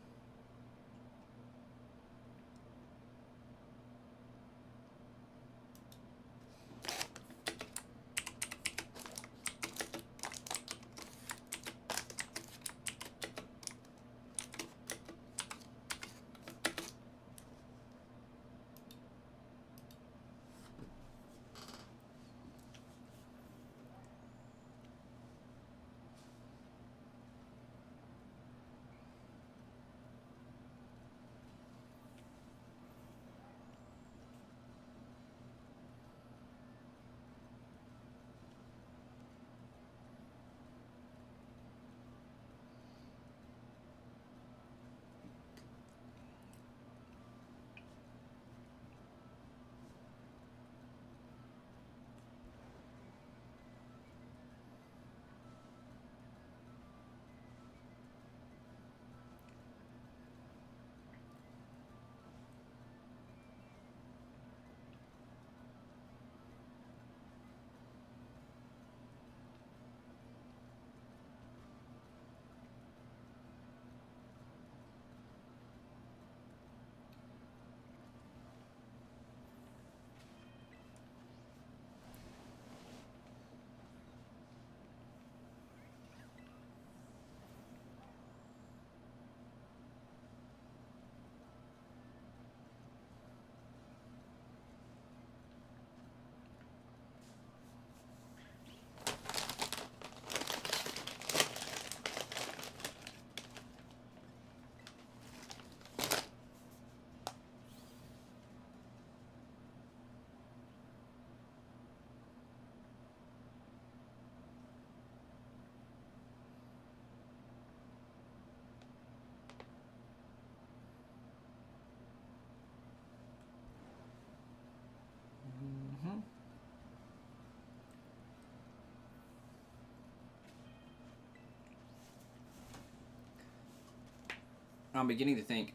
I'm beginning to think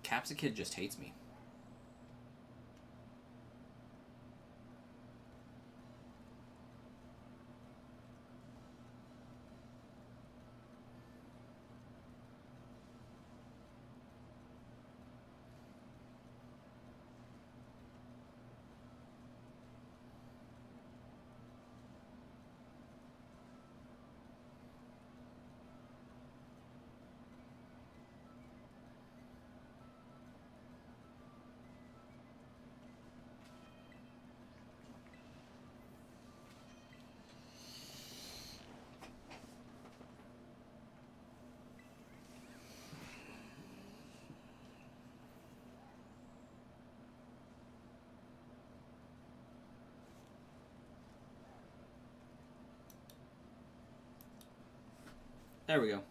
Capsicid just hates me. There we go.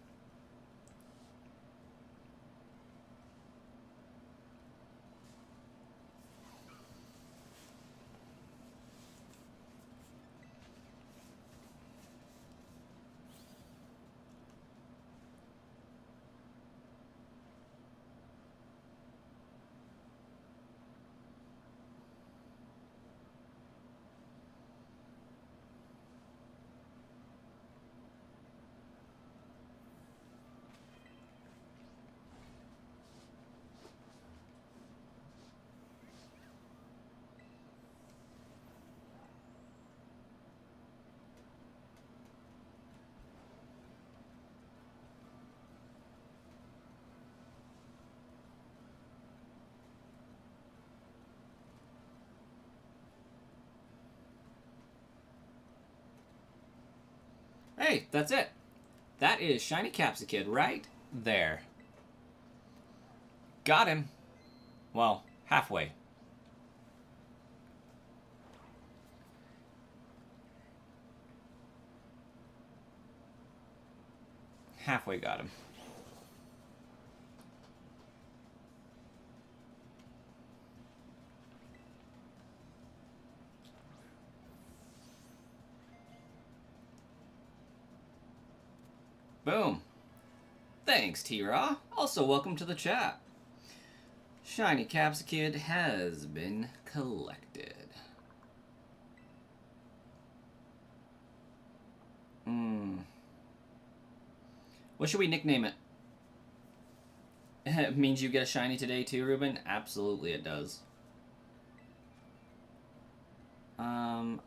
Okay, that's it. That is Shiny Capsicid right there. Got him. Well, halfway. Halfway got him. Boom. Thanks, T-Raw. Also, welcome to the chat. Shiny Capsicid has been collected. What should we nickname it? It means you get a shiny today too, Ruben? Absolutely it does. I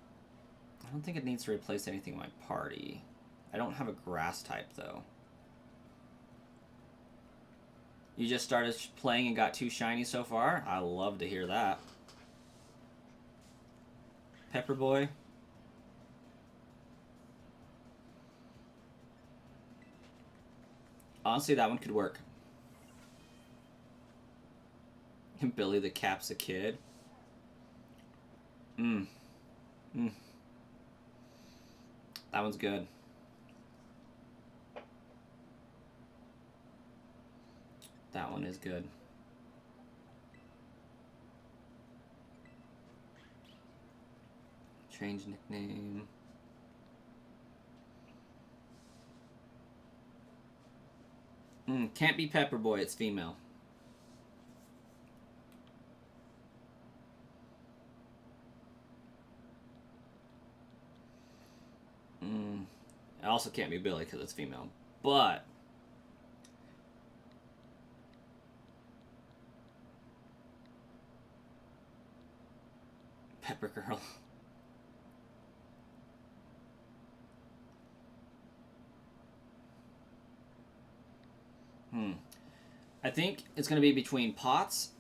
don't think it needs to replace anything in my party. I don't have a grass type, though. You just started playing and got 2 shinies so far? I love to hear that. Pepper Boy. Honestly, that one could work. And Billy the Capsicid. That one's good. That one is good. Change nickname. Can't be Pepper Boy, it's female. It also can't be Billy because it's female. But Pepper Girl. I think it's going to be between Potts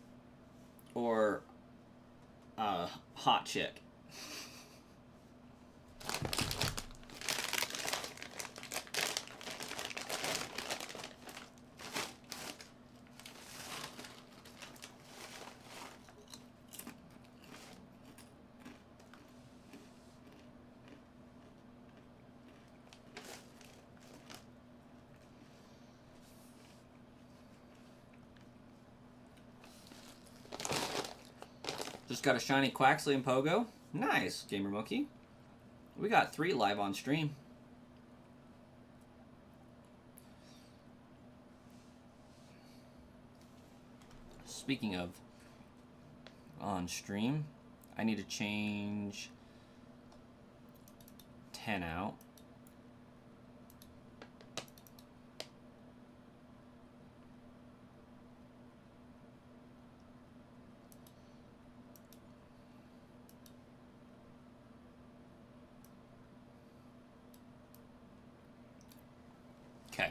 or Hot Chick. Just got a shiny Quaxley and Pogo. Nice, Gamer Monkey. We got 3 live on stream. Speaking of on stream, I need to change 10 out. Okay.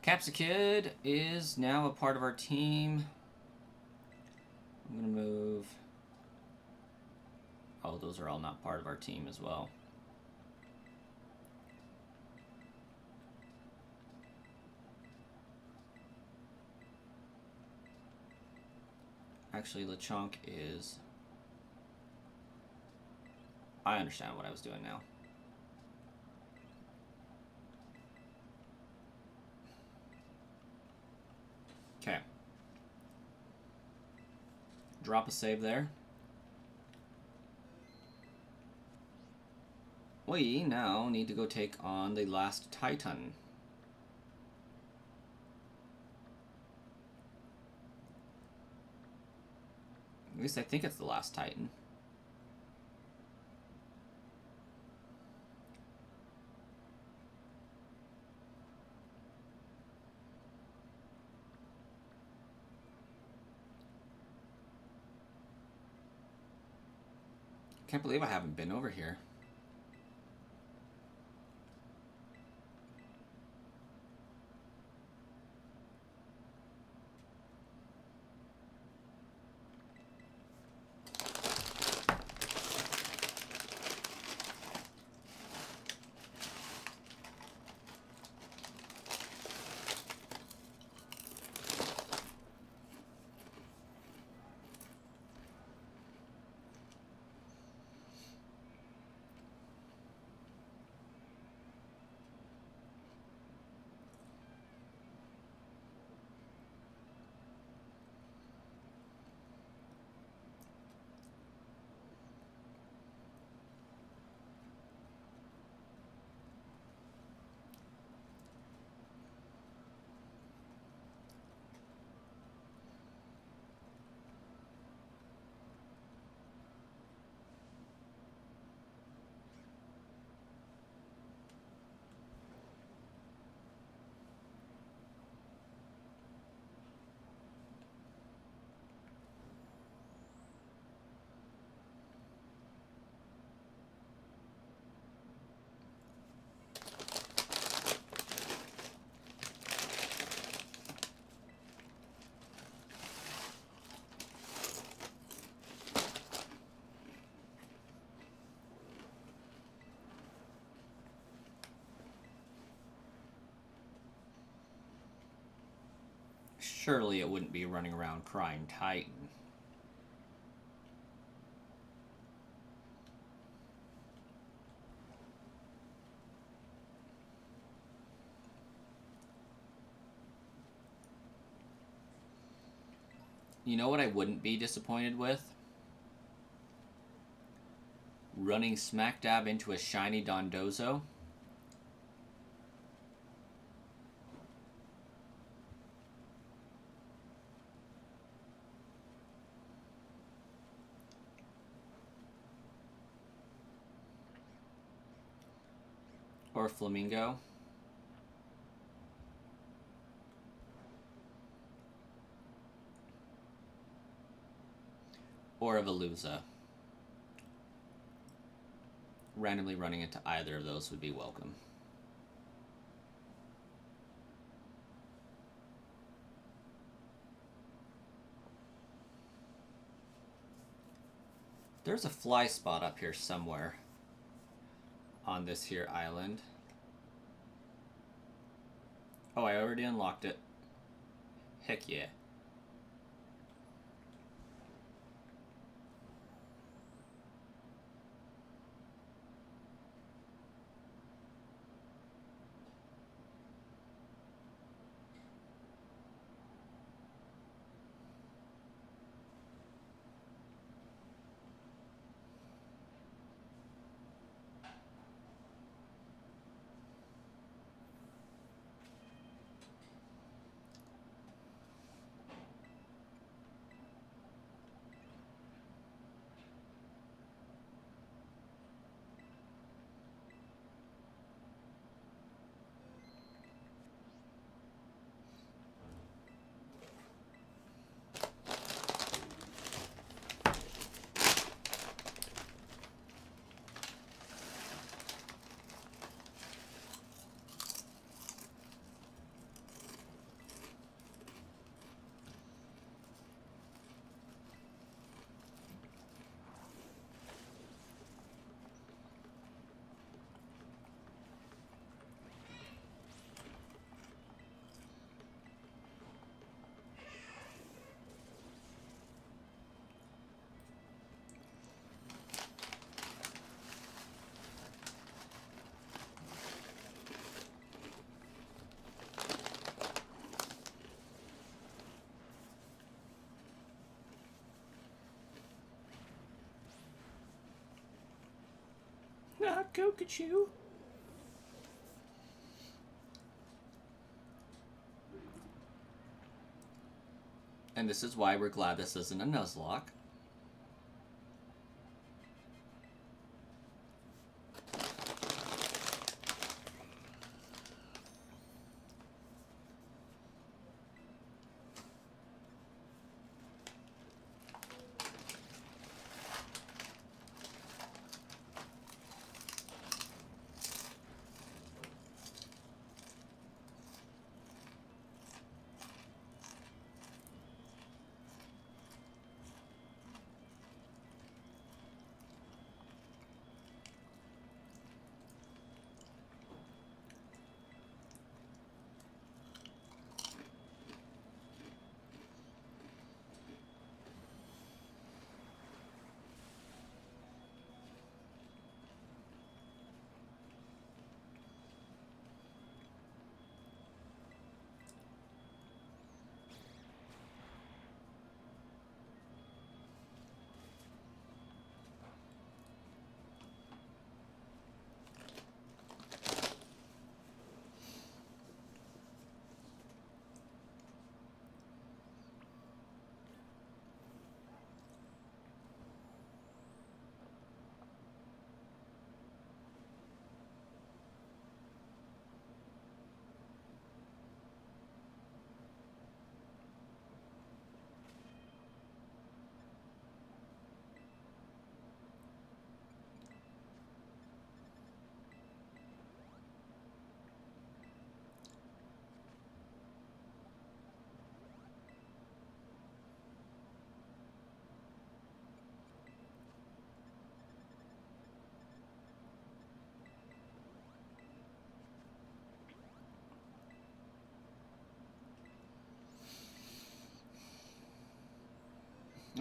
Capsicid is now a part of our team. I'm going to move... Oh, those are all not part of our team as well. Actually, Lechonk is... I understand what I was doing now. Okay. Drop a save there. We now need to go take on the last Titan. At least I think it's the last Titan. Can't believe I haven't been over here. surely it wouldn't be running around crying Titan. You know what I wouldn't be disappointed with? Running smack dab into a shiny Dondozo. Or Flamingo. Or a Veluza. Randomly running into either of those would be welcome. There's a fly spot up here somewhere on this here island. Oh, I already unlocked it. Heck yeah. Not Kokachu. And this is why we're glad this isn't a Nuzlocke.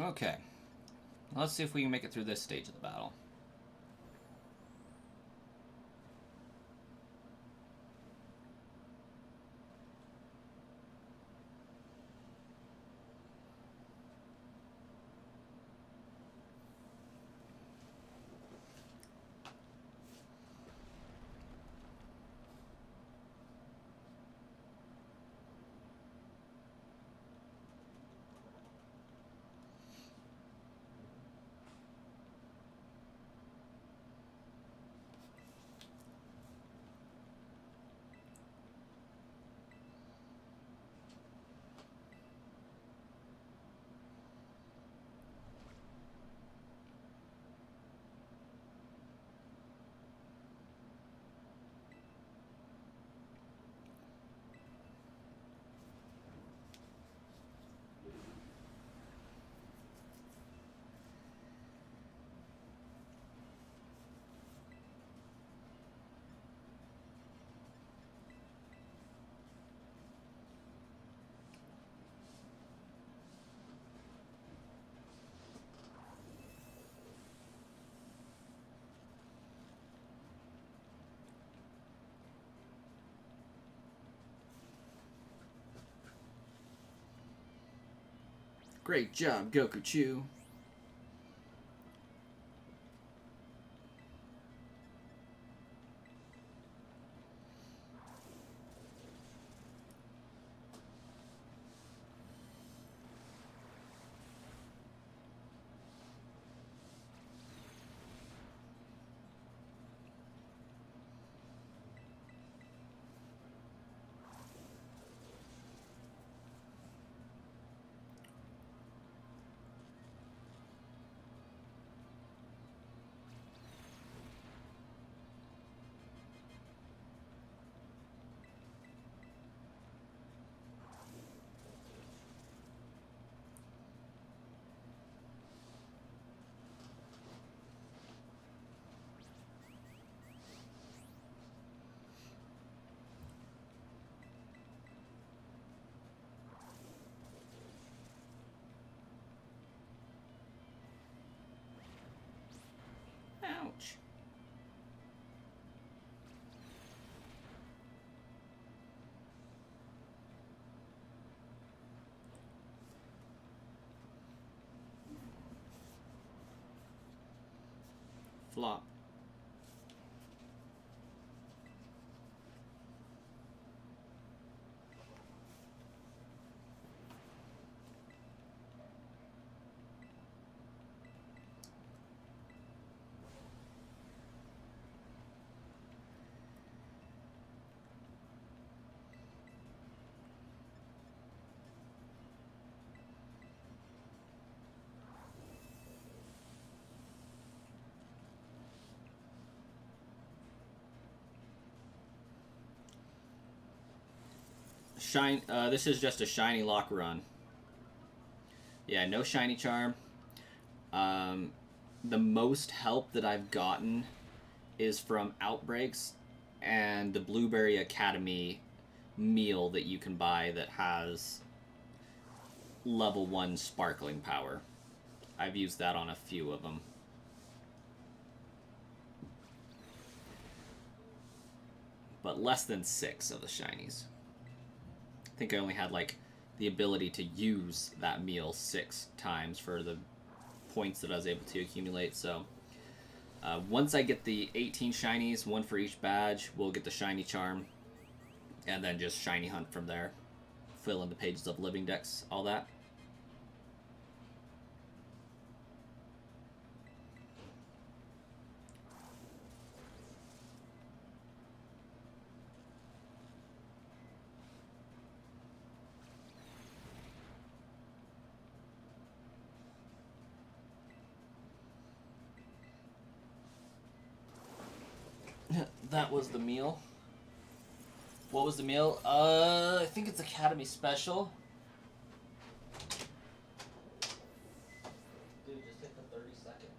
Okay. Let's see if we can make it through this stage of the battle. Great job, Goku-Chu. Ouch. Flop. This is just a shiny lock run. Yeah, no shiny charm. The most help that I've gotten is from outbreaks and the Blueberry Academy meal that you can buy that has level 1 sparkling power. I've used that on a few of them. But less than 6 of the shinies. I think I only had like the ability to use that meal 6 times for the points that I was able to accumulate. So once I get the 18 shinies, 1 for each badge, we'll get the shiny charm, and then just shiny hunt from there. Fill in the pages of Living Dex, all that. That was the meal. What was the meal? I think it's Academy Special. Dude, just hit the 30 seconds.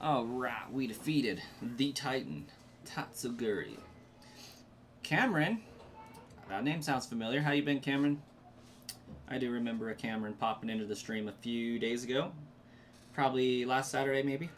Alright, we defeated the Titan, Tatsuguri. Cameron, that name sounds familiar. How you been, Cameron? I do remember a Cameron popping into the stream a few days ago. Probably last Saturday, maybe.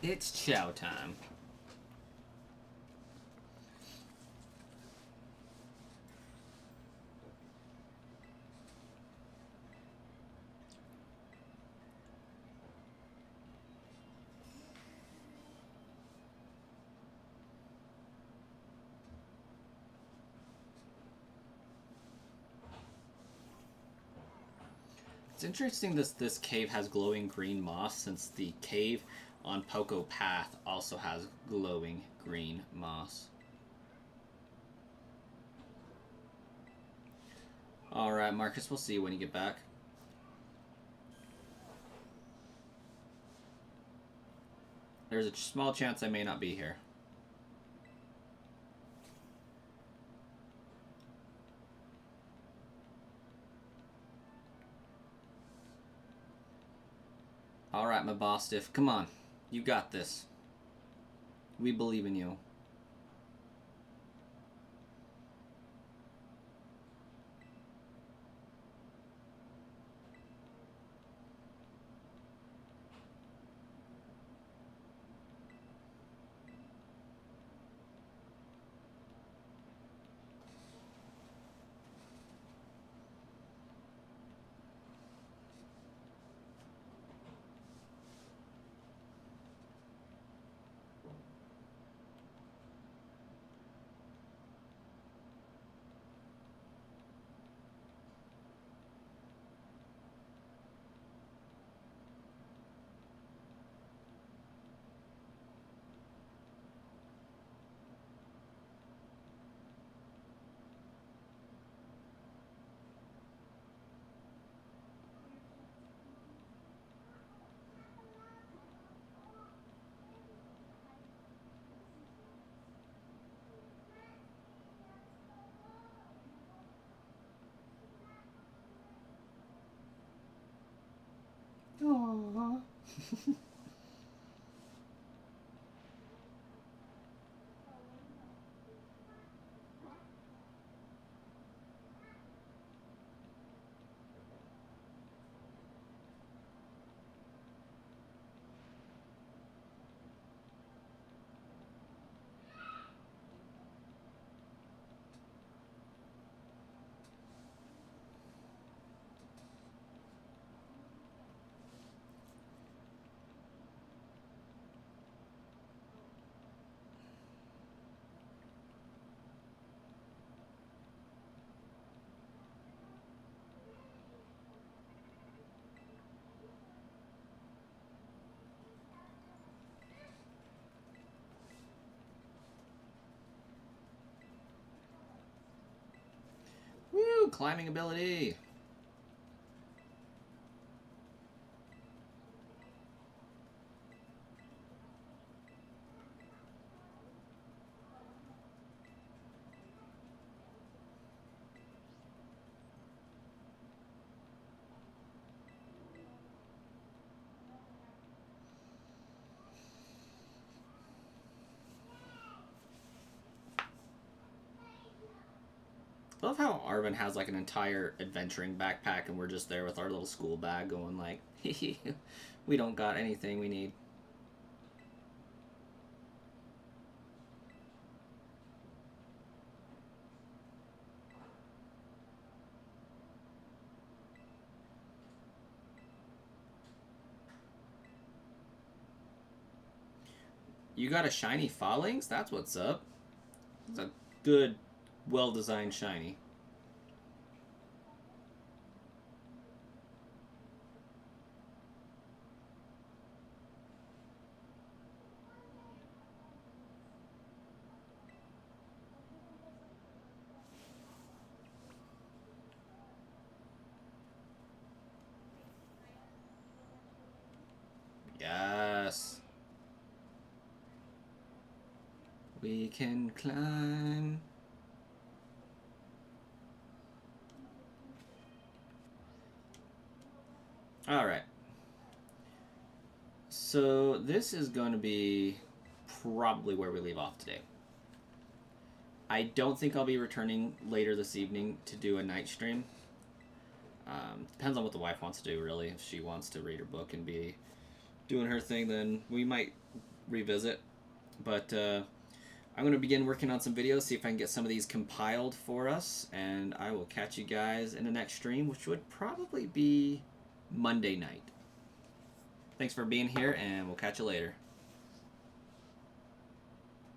It's chow time. It's interesting this cave has glowing green moss, since the cave on Poco Path also has glowing green moss. Alright, Marcus, we'll see you when you get back. There's a small chance I may not be here. Alright, my boss stiff. Come on. You got this. We believe in you. Aww. Woo! Climbing ability! I love how Arvin has like an entire adventuring backpack and we're just there with our little school bag going like, we don't got anything we need. You got a shiny Phalanx? That's what's up. It's a good, well-designed shiny. Yes. We can climb. Alright. So this is going to be probably where we leave off today. I don't think I'll be returning later this evening to do a night stream. Depends on what the wife wants to do, really. If she wants to read her book and be doing her thing, then we might revisit. But I'm going to begin working on some videos, see if I can get some of these compiled for us, and I will catch you guys in the next stream, which would probably be Monday night. Thanks for being here, and we'll catch you later.